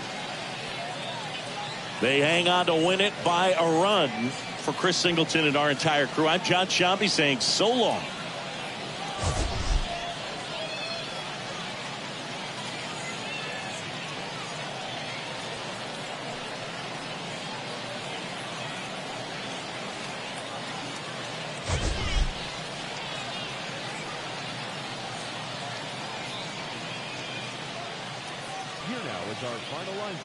[SPEAKER 1] They hang on to win it by a run. For Chris Singleton and our entire crew, I'm John Shambi saying so long.
[SPEAKER 3] Here now is our final line.